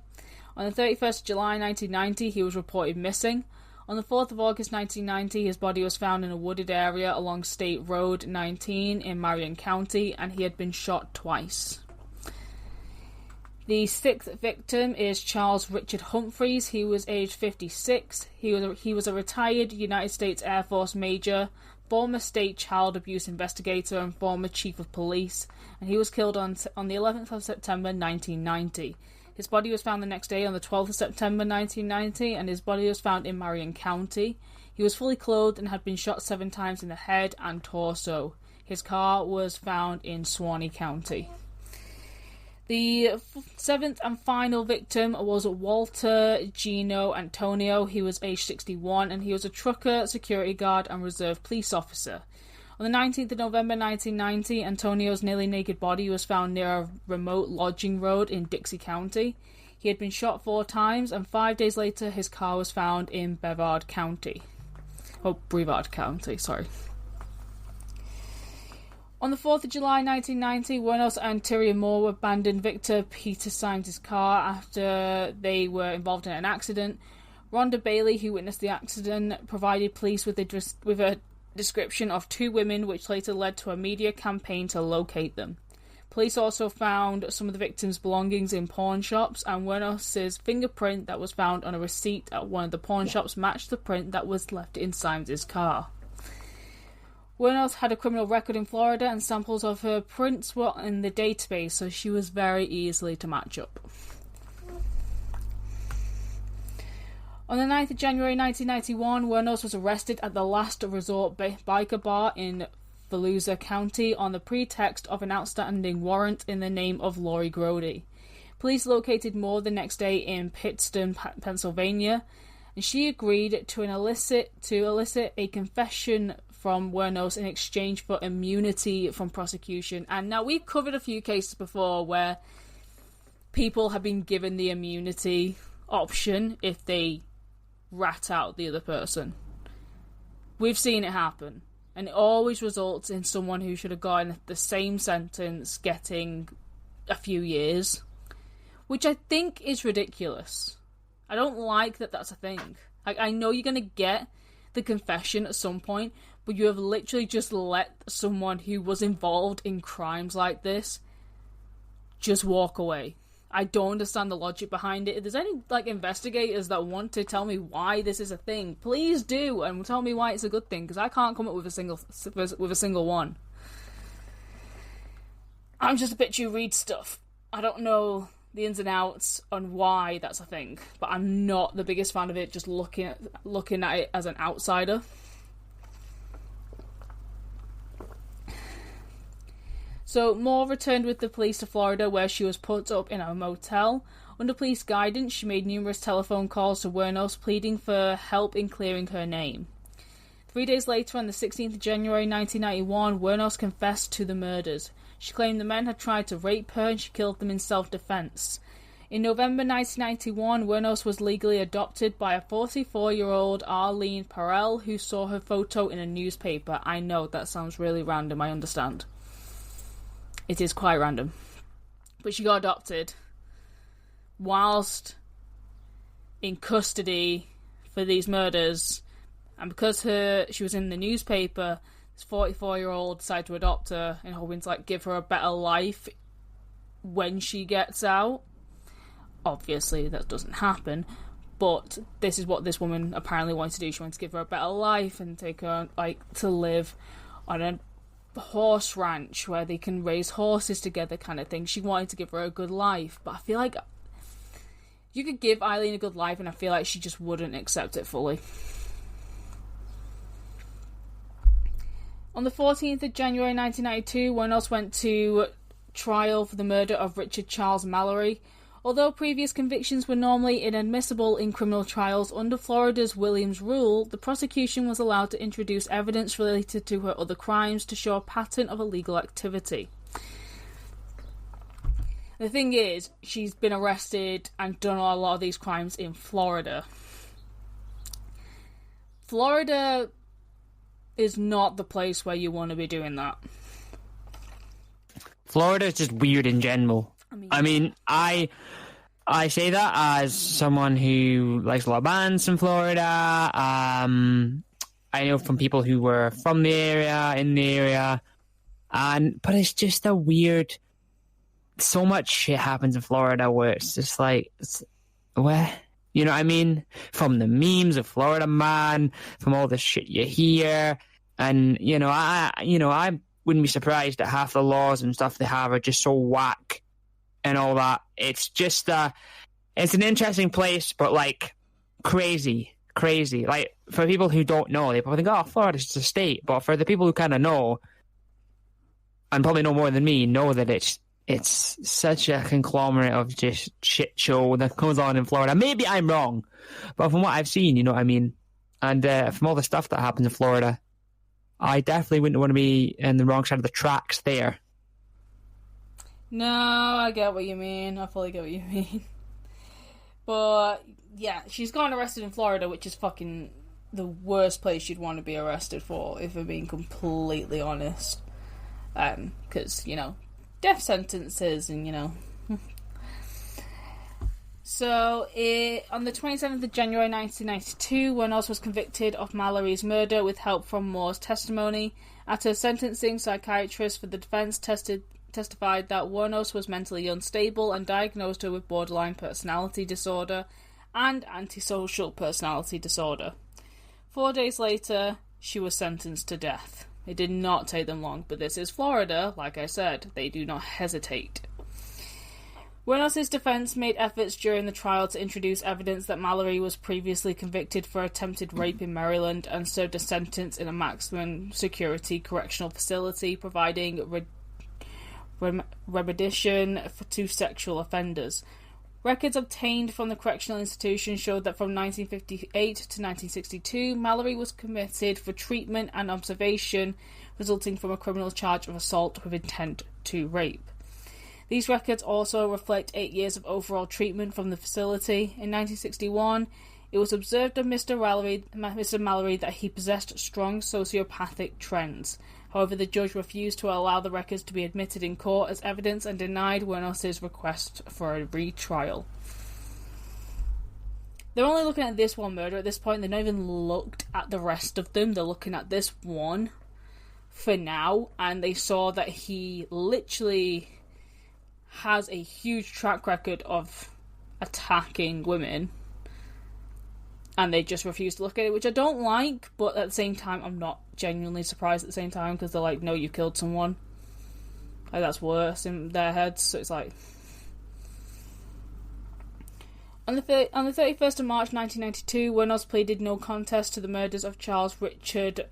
On the 31st of July 1990, he was reported missing. On the 4th of August 1990, his body was found in a wooded area along State Road 19 in Marion County, and he had been shot twice. The 6th victim is Charles Richard Humphreys. He was aged 56. He was a retired United States Air Force major, former state child abuse investigator, and former chief of police, and he was killed on the 11th of September 1990. His body was found the next day on the 12th of September 1990, and his body was found in Marion County. He was fully clothed and had been shot 7 times in the head and torso. His car was found in Suwannee County. The 7th and final victim was Walter Gino Antonio. He was aged 61 and he was a trucker, security guard and reserve police officer. On the 19th of November 1990, Antonio's nearly naked body was found near a remote lodging road in Dixie County. He had been shot 4 times, and 5 days later his car was found in Brevard County. On the 4th of July 1990, Wuornos and Tyria Moore abandoned Victor Peter Symes' car after they were involved in an accident. Rhonda Bailey, who witnessed the accident, provided police with a description of 2 women, which later led to a media campaign to locate them. Police also found some of the victims' belongings in pawn shops, and Wuornos' fingerprint that was found on a receipt at one of the pawn shops matched the print that was left in Symes' car. Wuornos had a criminal record in Florida, and samples of her prints were in the database, so she was very easily to match up. On the 9th of January 1991, Wuornos was arrested at the Last Resort Biker Bar in Volusia County on the pretext of an outstanding warrant in the name of Lori Grody. Police located Moore the next day in Pittston, Pennsylvania, and she agreed to elicit a confession from Wuornos in exchange for immunity from prosecution. And now, we've covered a few cases before where people have been given the immunity option if they rat out the other person. We've seen it happen, and it always results in someone who should have gotten the same sentence getting a few years, which I think is ridiculous. I don't like that that's a thing. I know you're going to get the confession at some point, but you have literally just let someone who was involved in crimes like this just walk away. I don't understand the logic behind it. If there's any investigators that want to tell me why this is a thing, please do, and tell me why it's a good thing, because I can't come up with a single one. I'm just a bitch who reads stuff. I don't know the ins and outs on why that's a thing, but I'm not the biggest fan of it. Just looking at it as an outsider. So Moore returned with the police to Florida, where she was put up in a motel. Under police guidance, she made numerous telephone calls to Wuornos, pleading for help in clearing her name. 3 days later, on the 16th of January 1991, Wuornos confessed to the murders. She claimed the men had tried to rape her and she killed them in self-defense. In November 1991, Wuornos was legally adopted by a 44-year-old Aileen Wuornos, who saw her photo in a newspaper. I know, that sounds really random, I understand. It is quite random. But she got adopted whilst in custody for these murders. And because she was in the newspaper, this 44-year-old decided to adopt her in hoping to give her a better life when she gets out. Obviously, that doesn't happen. But this is what this woman apparently wanted to do. She wanted to give her a better life and take her to live on a horse ranch where they can raise horses together kind of thing. She wanted to give her a good life. But I feel like you could give Aileen a good life and I feel like she just wouldn't accept it fully. On the 14th of January 1992, Wuornos went to trial for the murder of Richard Charles Mallory. Although previous convictions were normally inadmissible in criminal trials, under Florida's Williams rule, the prosecution was allowed to introduce evidence related to her other crimes to show a pattern of illegal activity. The thing is, she's been arrested and done a lot of these crimes in Florida. Florida is not the place where you want to be doing that. Florida is just weird in general. I mean, I say that as someone who likes a lot of bands from Florida. I know from people who were from the area, in the area, but it's just a weird. So much shit happens in Florida where it's just what? You know what I mean? From the memes of Florida Man, from all the shit you hear, and I wouldn't be surprised that half the laws and stuff they have are just so whack and all that. It's just it's an interesting place, but crazy. For people who don't know, they probably think, "Oh, Florida's just a state." But for the people who kind of know, and probably know more than me, know that it's such a conglomerate of just shit show that goes on in Florida. Maybe I'm wrong, but from what I've seen, you know what I mean? And from all the stuff that happens in Florida, I definitely wouldn't want to be in the wrong side of the tracks there. No, I get what you mean. I fully get what you mean. But, yeah, she's gotten arrested in Florida, which is fucking the worst place you'd want to be arrested for, if I'm being completely honest. Because, death sentences and, So, on the 27th of January 1992, Wuornos was convicted of Mallory's murder with help from Moore's testimony. At her sentencing, psychiatrists for the defense testified that Wuornos was mentally unstable and diagnosed her with borderline personality disorder and antisocial personality disorder. 4 days later, she was sentenced to death. It did not take them long, but this is Florida, like I said, they do not hesitate. Wuornos' defense made efforts during the trial to introduce evidence that Mallory was previously convicted for attempted rape in Maryland and served a sentence in a maximum security correctional facility, providing remediation to sexual offenders. Records obtained from the correctional institution showed that from 1958 to 1962, Mallory was committed for treatment and observation, resulting from a criminal charge of assault with intent to rape. These records also reflect 8 years of overall treatment from the facility. In 1961, it was observed of Mr. Mallory that he possessed strong sociopathic trends. However, the judge refused to allow the records to be admitted in court as evidence and denied Wuornos' request for a retrial. They're only looking at this one murder at this point. They've not even looked at the rest of them. They're looking at this one for now, and they saw that he literally has a huge track record of attacking women, and they just refuse to look at it, which I don't like, but at the same time I'm not genuinely surprised at the same time, because they're like, no, you killed someone. That's worse in their heads, so it's like... On the 31st of March 1992, Wuornos pleaded no contest to the murders of Charles Richard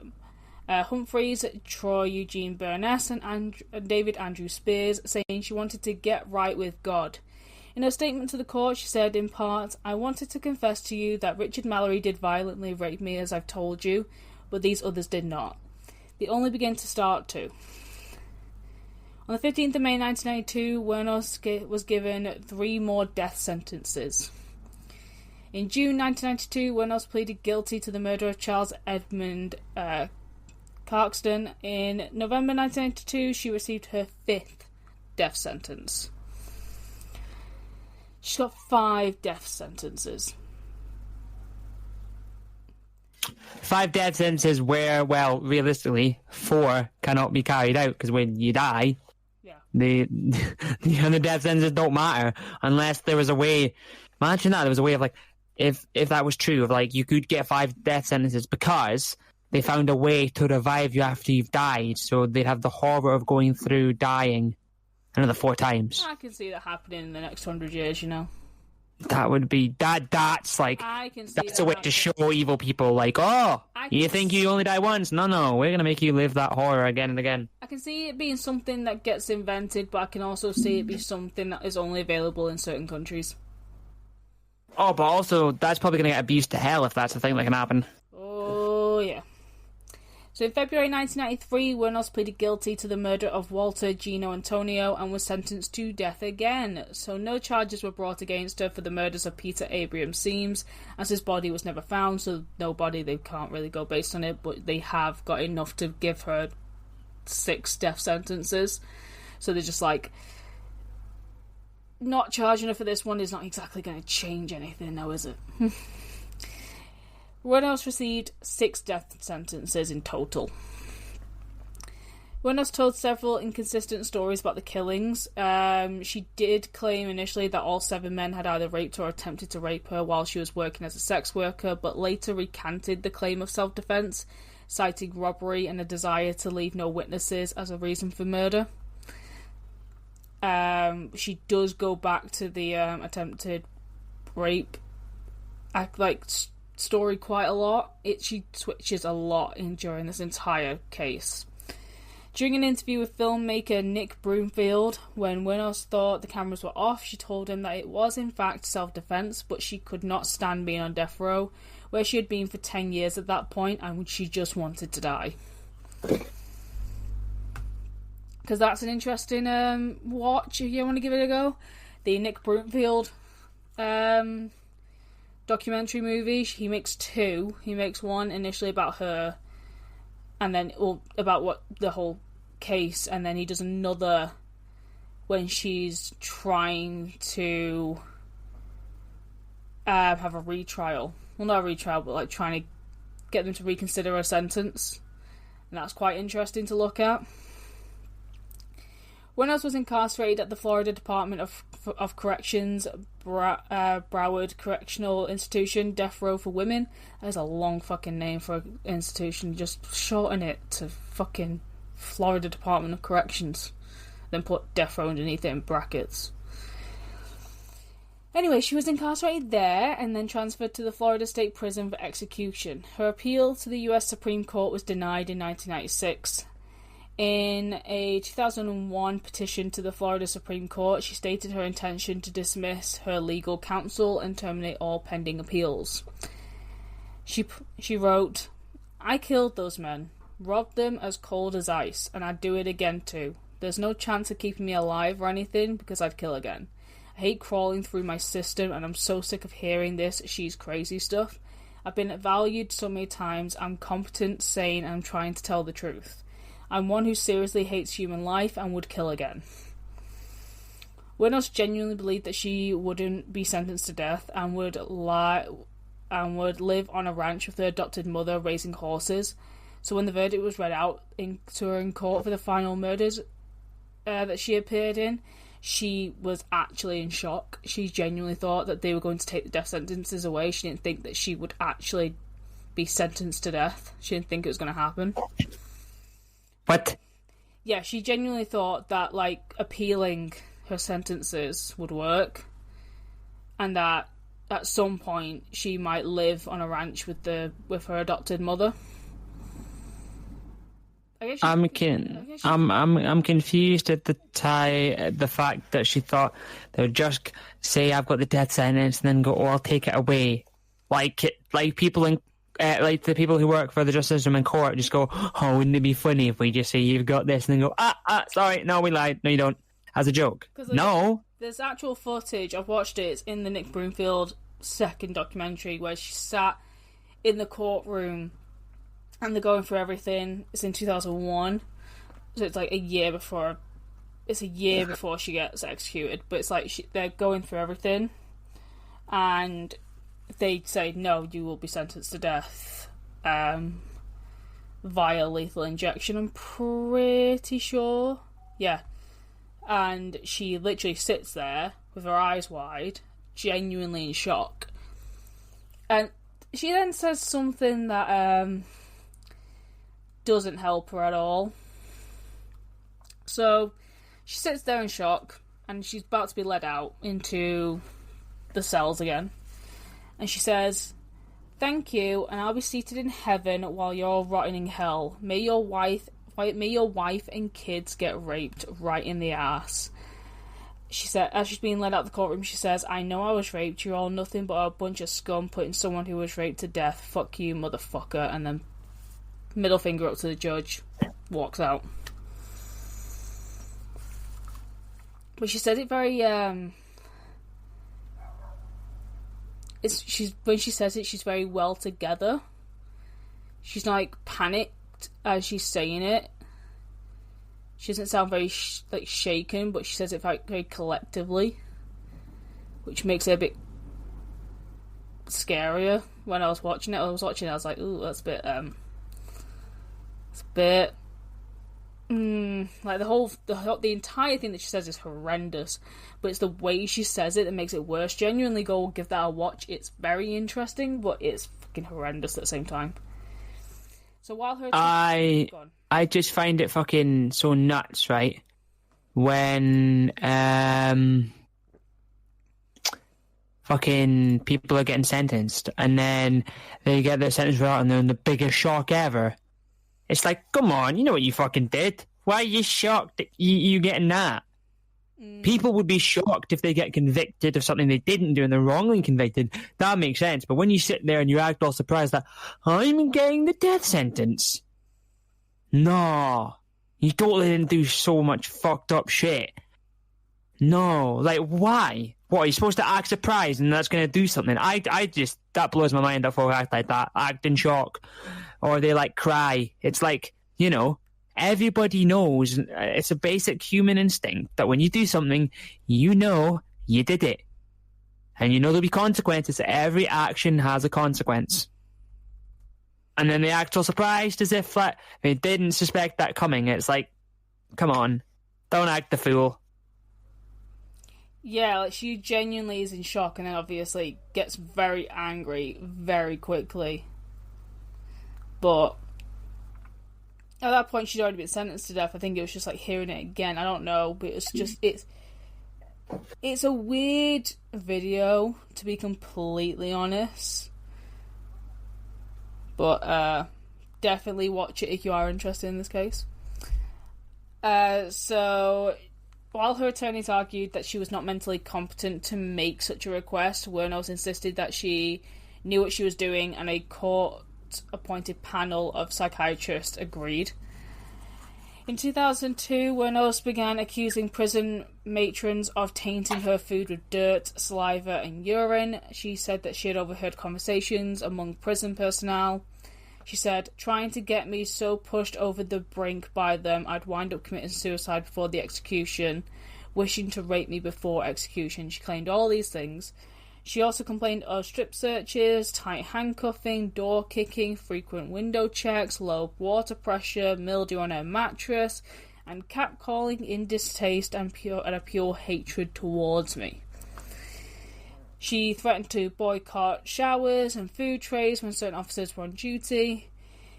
Humphreys, Troy Eugene Burness, and David Andrew Spears, saying she wanted to get right with God. In her statement to the court, she said, in part, "I wanted to confess to you that Richard Mallory did violently rape me, as I've told you, but these others did not. They only began to start to." On the 15th of May 1992, Wuornos was given 3 more death sentences. In June 1992, Wuornos pleaded guilty to the murder of Charles Edmund Clarkston. In November 1992, she received her 5th death sentence. She's got 5 death sentences. 5 death sentences where, well, realistically, 4 cannot be carried out, because when you die, the other death sentences don't matter unless there was a way. Imagine that there was a way of, like, if that was true, of, like, you could get 5 death sentences because they found a way to revive you after you've died, so they'd have the horror of going through dying another 4 times. I can see that happening in the next 100 years, you know. That would be that's like that's a way to show evil people, like, oh, you think you only die once? No, we're gonna make you live that horror again and again. I can see it being something that gets invented, but I can also see it be something that is only available in certain countries. Oh, but also that's probably gonna get abused to hell if that's a thing that can happen. Oh yeah. So in February 1993, Wuornos pleaded guilty to the murder of Walter Gino Antonio and was sentenced to death again. So no charges were brought against her for the murders of Peter Abraham Seams, as his body was never found, so they can't really go based on it, but they have got enough to give her 6 death sentences. So they're just like, not charging her for this one is not exactly going to change anything now, is it? Wuornos received 6 death sentences in total. Wuornos told several inconsistent stories about the killings. She did claim initially that all 7 men had either raped or attempted to rape her while she was working as a sex worker, but later recanted the claim of self-defense, citing robbery and a desire to leave no witnesses as a reason for murder. She does go back to the attempted rape story quite a lot. She switches a lot during this entire case. During an interview with filmmaker Nick Broomfield, when Wuornos thought the cameras were off, she told him that it was in fact self-defense, but she could not stand being on death row, where she had been for 10 years at that point, and she just wanted to die. Because that's an interesting watch if you want to give it a go. The Nick Broomfield documentary movie. He makes 2. He makes one initially about her, and then about what the whole case, and then he does another when she's trying to have a retrial. Well, not a retrial, but like trying to get them to reconsider her sentence, and that's quite interesting to look at. Wuornos was incarcerated at the Florida Department of Corrections, Broward Correctional Institution, Death Row for Women. That is a long fucking name for an institution. Just shorten it to fucking Florida Department of Corrections. Then put Death Row underneath it in brackets. Anyway, she was incarcerated there and then transferred to the Florida State Prison for execution. Her appeal to the US Supreme Court was denied in 1996. In a 2001 petition to the Florida Supreme Court, she stated her intention to dismiss her legal counsel and terminate all pending appeals. She wrote, "I killed those men, robbed them as cold as ice, and I'd do it again too. There's no chance of keeping me alive or anything because I'd kill again. I hate crawling through my system and I'm so sick of hearing this she's crazy stuff. I've been valued so many times, I'm competent, sane, and I'm trying to tell the truth. I'm one who seriously hates human life and would kill again." Wuornos genuinely believed that she wouldn't be sentenced to death and would live on a ranch with her adopted mother raising horses. So when the verdict was read out to her in court for the final murders that she appeared in, she was actually in shock. She genuinely thought that they were going to take the death sentences away. She didn't think that she would actually be sentenced to death. She didn't think it was going to happen. What? Yeah, she genuinely thought that, like, appealing her sentences would work, and that at some point she might live on a ranch with her adopted mother. I'm confused at the fact that she thought they would just say I've got the death sentence and then go, oh, I'll take it away, like people in like the people who work for the justice system in court just go, oh, wouldn't it be funny if we just say you've got this and then go, sorry, no, we lied, no, you don't, as a joke. No, there's actual footage. I've watched it. It's in the Nick Broomfield second documentary where she sat in the courtroom and they're going through everything. It's in 2001, so it's like a year before she gets executed. But it's like they're going through everything, and they say, no, you will be sentenced to death via lethal injection, I'm pretty sure. Yeah. And she literally sits there with her eyes wide, genuinely in shock. And she then says something that doesn't help her at all. So she sits there in shock, and she's about to be led out into the cells again. And she says, "Thank you, and I'll be seated in heaven while you're rotting in hell. May your wife and kids get raped right in the ass." She said, as she's being led out of the courtroom, she says, "I know I was raped. You're all nothing but a bunch of scum putting someone who was raped to death. Fuck you, motherfucker." And then middle finger up to the judge, walks out. But she said it very, when she says it, she's very well together. She's not like panicked as she's saying it. She doesn't sound very shaken, but she says it very, very collectively, which makes it a bit scarier. When I was watching it, I was like, ooh, that's a bit, like the entire thing that she says is horrendous, but it's the way she says it that makes it worse. Genuinely go give that a watch. It's very interesting, but it's fucking horrendous at the same time. So while her I just find it fucking so nuts, right? When fucking people are getting sentenced and then they get their sentence right and they're in the biggest shock ever. It's like, come on, you know what you fucking did. Why are you shocked that you getting that? People would be shocked if they get convicted of something they didn't do and they're wrongly convicted. That makes sense. But when you sit there and you act all surprised that I'm getting the death sentence. No. You totally didn't do so much fucked up shit. No. Like, why? What, are you supposed to act surprised and that's going to do something? I just, that blows my mind if folk act like that. Act in shock. Or they, like, cry. It's like, you know, everybody knows, it's a basic human instinct that when you do something, you know you did it. And you know there'll be consequences. Every action has a consequence. And then they act all surprised as if like, they didn't suspect that coming. It's like, come on, don't act the fool. Yeah, like she genuinely is in shock and then obviously gets very angry very quickly. But at that point she'd already been sentenced to death. I think it was just like hearing it again. I don't know, but it's just, it's a weird video, to be completely honest. But definitely watch it if you are interested in this case. So while her attorneys argued that she was not mentally competent to make such a request, Wuornos insisted that she knew what she was doing, and a court-appointed panel of psychiatrists agreed. In 2002, Wuornos began accusing prison matrons of tainting her food with dirt, saliva, and urine. She said that she had overheard conversations among prison personnel. She said, "Trying to get me so pushed over the brink by them, I'd wind up committing suicide before the execution, wishing to rape me before execution." She claimed all these things. She also complained of strip searches, tight handcuffing, door kicking, frequent window checks, low water pressure, mildew on her mattress, and catcalling in distaste and a pure hatred towards me. She threatened to boycott showers and food trays when certain officers were on duty.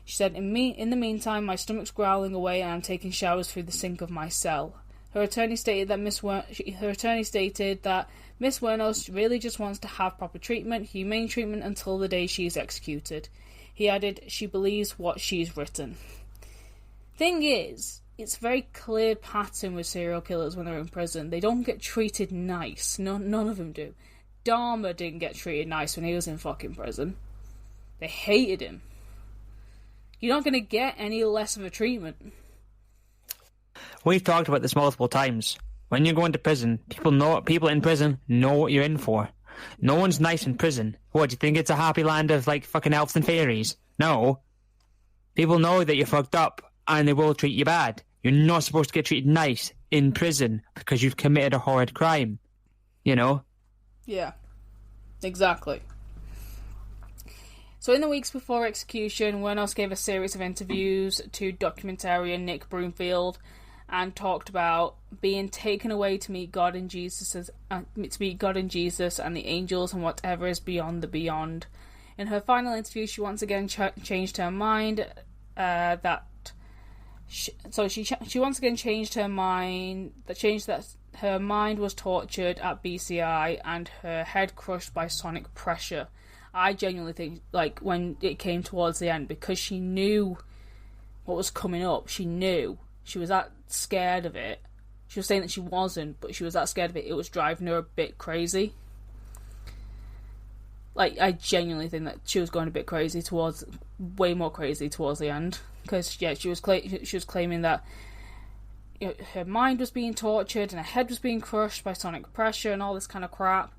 She said, in the meantime, my stomach's growling away and I'm taking showers through the sink of my cell. Her attorney stated that Miss Wuornos really just wants to have proper treatment, humane treatment, until the day she is executed. He added, she believes what she's written. Thing is, it's a very clear pattern with serial killers when they're in prison. They don't get treated nice. None of them do. Dahmer didn't get treated nice when he was in fucking prison. They hated him. You're not going to get any less of a treatment. We've talked about this multiple times. When you go into prison, people in prison know what you're in for. No one's nice in prison. What, do you think it's a happy land of, like, fucking elves and fairies? No. People know that you're fucked up, and they will treat you bad. You're not supposed to get treated nice in prison because you've committed a horrid crime. You know? Yeah. Exactly. So in the weeks before execution, Wuornos gave a series of interviews to documentarian Nick Broomfield and talked about being taken away to meet God and Jesus, and the angels and whatever is beyond the beyond. In her final interview, she once again changed her mind. She once again changed her mind. That her mind was tortured at BCI and her head crushed by sonic pressure. I genuinely think, like, when it came towards the end, because she knew what was coming up, she knew. She was that scared of it. She was saying that she wasn't, but she was that scared of it. It was driving her a bit crazy. Like, I genuinely think that she was going a bit crazy way more crazy towards the end. Because, yeah, she was claiming that, you know, her mind was being tortured and her head was being crushed by sonic pressure and all this kind of crap.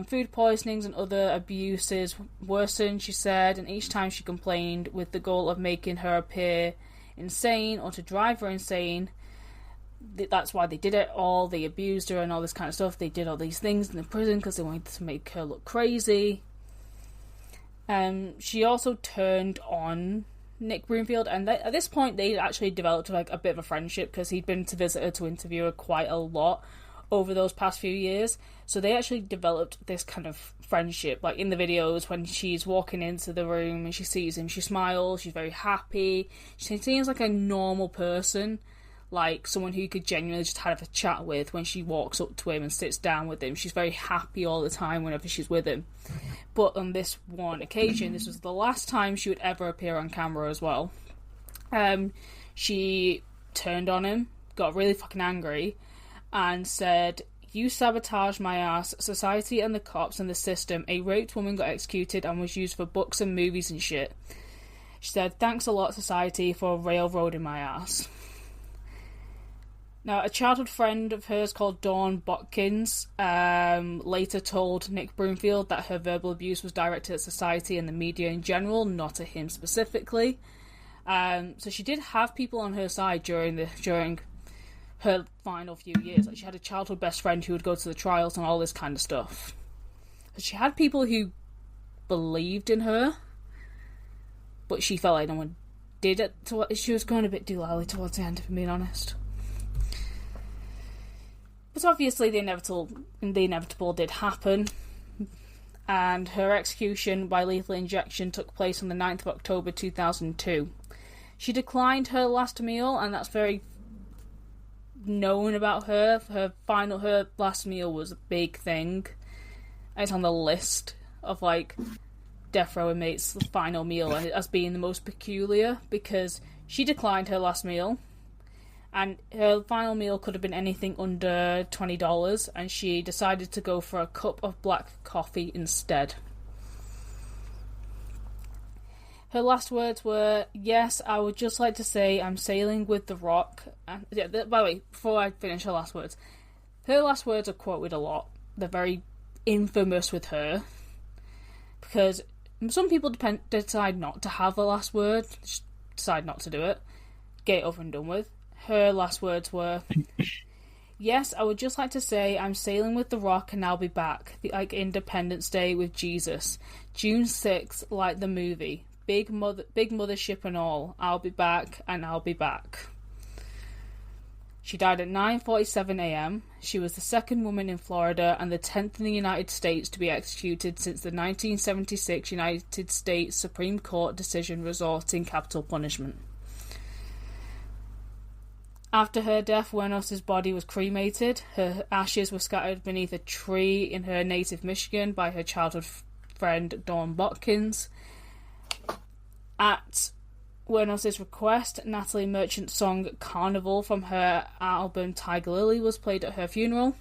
Food poisonings and other abuses worsened, she said, and each time she complained with the goal of making her appear insane or to drive her insane. That's why they did it all. They abused her and all this kind of stuff. They did all these things in the prison because they wanted to make her look crazy. She also turned on Nick Broomfield, and at this point they actually developed like a bit of a friendship because he'd been to visit her to interview her quite a lot over those past few years. So they actually developed this kind of friendship. Like in the videos, when she's walking into the room and she sees him, she smiles, she's very happy. She seems like a normal person, like someone who you could genuinely just have a chat with when she walks up to him and sits down with him. She's very happy all the time whenever she's with him. But on this one occasion, this was the last time she would ever appear on camera as well. She turned on him, got really fucking angry, and said, "You sabotaged my ass, society and the cops and the system. A raped woman got executed and was used for books and movies and shit." She said, "Thanks a lot, society, for railroading my ass." Now, a childhood friend of hers called Dawn Botkins later told Nick Broomfield that her verbal abuse was directed at society and the media in general, not at him specifically. So she did have people on her side during her final few years. Like, she had a childhood best friend who would go to the trials and all this kind of stuff. So she had people who believed in her, but she felt like no one did it. She was going a bit doolally towards the end, if I'm being honest. But obviously the inevitable did happen, and her execution by lethal injection took place on the 9th of October 2002. She declined her last meal, and that's very known about her. Her last meal was a big thing. It's on the list of like death row inmates' final meal as being the most peculiar, because she declined her last meal, and her final meal could have been anything under $20, and she decided to go for a cup of black coffee instead. Her last words were, "Yes, I would just like to say I'm sailing with the Rock." And, yeah, by the way, before I finish her last words are quoted a lot. They're very infamous with her, because some people decide not to have a last word, just decide not to do it, get it over and done with. Her last words were, "Yes, I would just like to say I'm sailing with the Rock and I'll be back. Like Independence Day with Jesus. June 6th, like the movie. Big mothership and all. I'll be back and I'll be back." She died at 9:47 a.m. She was the second woman in Florida and the 10th in the United States to be executed since the 1976 United States Supreme Court decision resorting capital punishment. After her death, Wuornos' body was cremated. Her ashes were scattered beneath a tree in her native Michigan by her childhood friend Dawn Botkins. At Wuornos' request, Natalie Merchant's song Carnival from her album Tiger Lily was played at her funeral.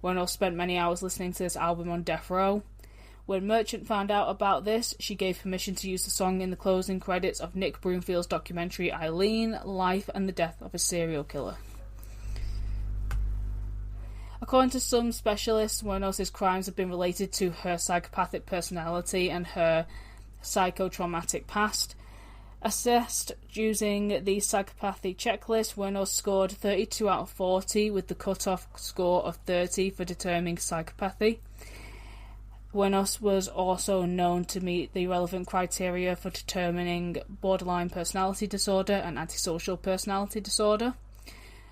Wuornos spent many hours listening to this album on death row. When Merchant found out about this, she gave permission to use the song in the closing credits of Nick Broomfield's documentary Aileen, Life and the Death of a Serial Killer. According to some specialists, Wuornos' crimes have been related to her psychopathic personality and her psychotraumatic past. Assessed using the psychopathy checklist, Wuornos scored 32 out of 40 with the cut-off score of 30 for determining psychopathy. Wuornos was also known to meet the relevant criteria for determining borderline personality disorder and antisocial personality disorder.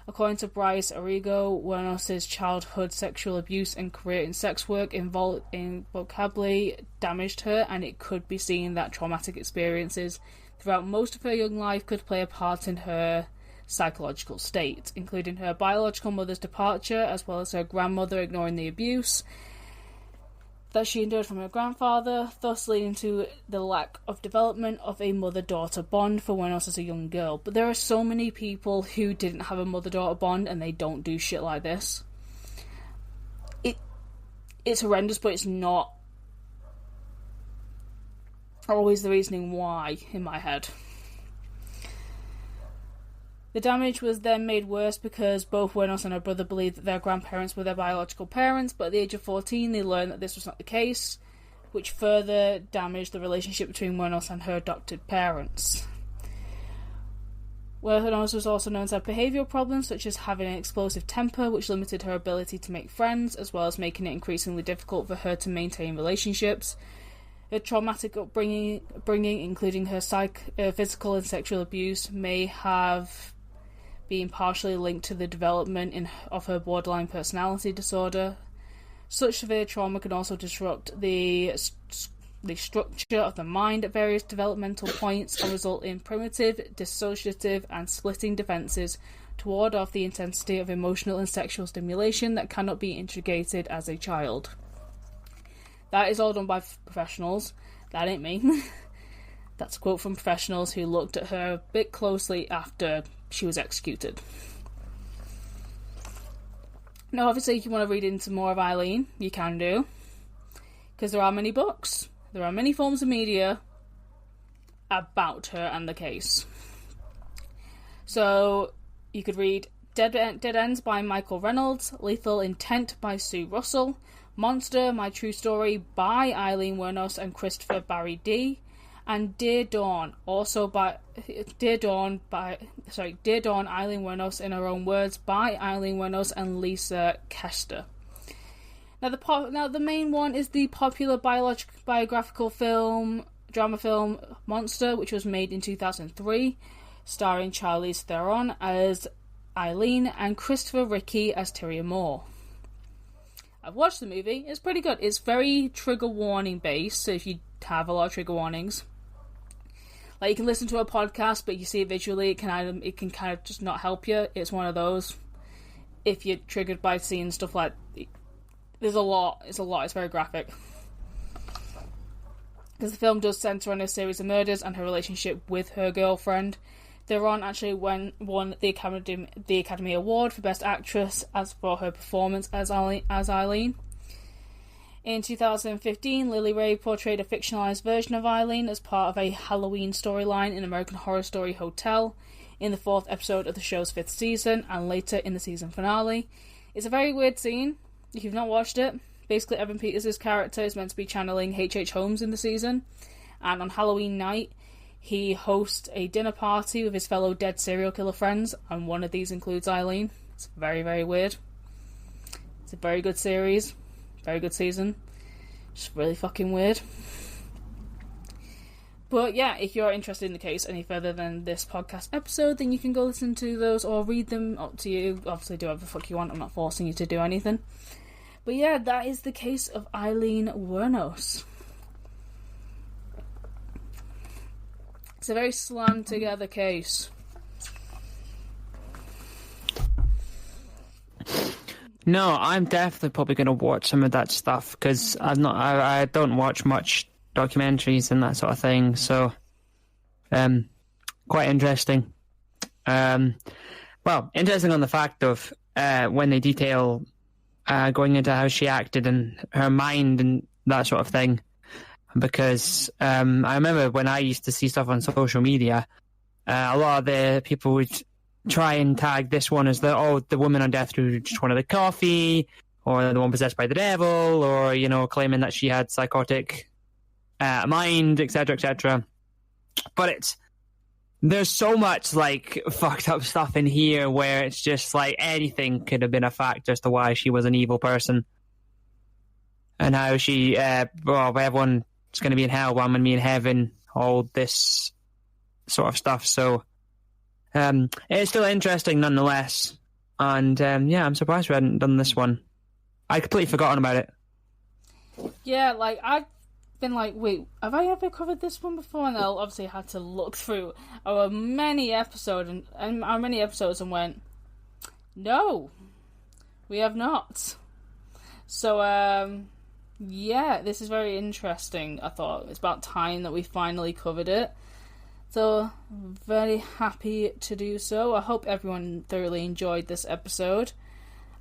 According to Bryce Arrigo, Wuornos' childhood sexual abuse and career in sex work invocably damaged her, and it could be seen that traumatic experiences throughout most of her young life could play a part in her psychological state, including her biological mother's departure, as well as her grandmother ignoring the abuse that she endured from her grandfather, thus leading to the lack of development of a mother-daughter bond for Wuornos as a young girl. But there are so many people who didn't have a mother-daughter bond and they don't do shit like this. It's horrendous, but it's not always the reasoning why in my head. The damage was then made worse because both Wuornos and her brother believed that their grandparents were their biological parents, but at the age of 14 they learned that this was not the case, which further damaged the relationship between Wuornos and her adopted parents. Wuornos was also known to have behavioural problems, such as having an explosive temper, which limited her ability to make friends, as well as making it increasingly difficult for her to maintain relationships. Her traumatic upbringing, including her physical and sexual abuse, may have being partially linked to the development of her borderline personality disorder. Such severe trauma can also disrupt the structure of the mind at various developmental points and result in primitive, dissociative, and splitting defences to ward off the intensity of emotional and sexual stimulation that cannot be integrated as a child. That is all done by professionals. That ain't me. That's a quote from professionals who looked at her a bit closely after she was executed. Now, obviously, if you want to read into more of Aileen, you can do. Because there are many books, there are many forms of media about her and the case. So, you could read Dead Ends by Michael Reynolds, Lethal Intent by Sue Russell, Monster, My True Story by Aileen Wuornos and Christopher Barry D, and Dear Dawn, Dear Dawn, Aileen Wuornos in Her Own Words by Aileen Wuornos and Lisa Kester. Now the main one is the popular biographical drama film Monster, which was made in 2003, starring Charlize Theron as Aileen and Christopher Ricci as Tyria Moore. I've watched the movie. It's pretty good. It's very trigger warning based, so if you have a lot of trigger warnings, like you can listen to a podcast, but you see it visually, it can kind of just not help you. It's one of those. If you're triggered by seeing stuff like, there's a lot. It's very graphic. Because the film does centre on a series of murders and her relationship with her girlfriend. Theron actually won the Academy Award for Best Actress as for her performance as Aileen. In 2015, Lily Ray portrayed a fictionalized version of Aileen as part of a Halloween storyline in American Horror Story Hotel in the 4th episode of the show's 5th season and later in the season finale. It's a very weird scene, if you've not watched it. Basically, Evan Peters' character is meant to be channeling H.H. Holmes in the season, and on Halloween night, he hosts a dinner party with his fellow dead serial killer friends, and one of these includes Aileen. It's very, very weird. It's a very good series. Very good season. Just really fucking weird. But yeah, if you're interested in the case any further than this podcast episode, then you can go listen to those or read them. Up to you. Obviously, do whatever the fuck you want. I'm not forcing you to do anything. But yeah, that is the case of Aileen Wuornos. It's a very slammed together case. No, I'm definitely probably going to watch some of that stuff because I don't watch much documentaries and that sort of thing. So, quite interesting. Well, interesting on the fact of when they detail going into how she acted and her mind and that sort of thing. Because I remember when I used to see stuff on social media, a lot of the people would try and tag this one as the woman on death who just wanted a coffee, or the one possessed by the devil, or, you know, claiming that she had psychotic mind, etc., etc. But there's so much, like, fucked up stuff in here where it's just, like, anything could have been a factor as to why she was an evil person. And how she, everyone's going to be in hell, well, I'm going to be in heaven, all this sort of stuff. So, it's still interesting nonetheless. And, I'm surprised we hadn't done this one. I'd completely forgotten about it. Yeah, like, I've been like, wait, have I ever covered this one before? And I obviously had to look through our many episodes and went, no, we have not. So, this is very interesting. I thought it's about time that we finally covered it. So, very happy to do so. I hope everyone thoroughly enjoyed this episode.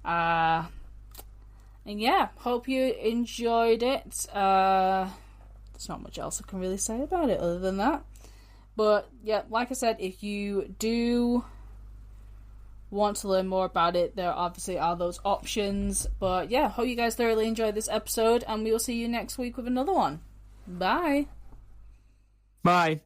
And yeah, hope you enjoyed it. There's not much else I can really say about it other than that. But yeah, like I said, if you do want to learn more about it, there obviously are those options. But yeah, hope you guys thoroughly enjoyed this episode, and we will see you next week with another one. Bye. Bye.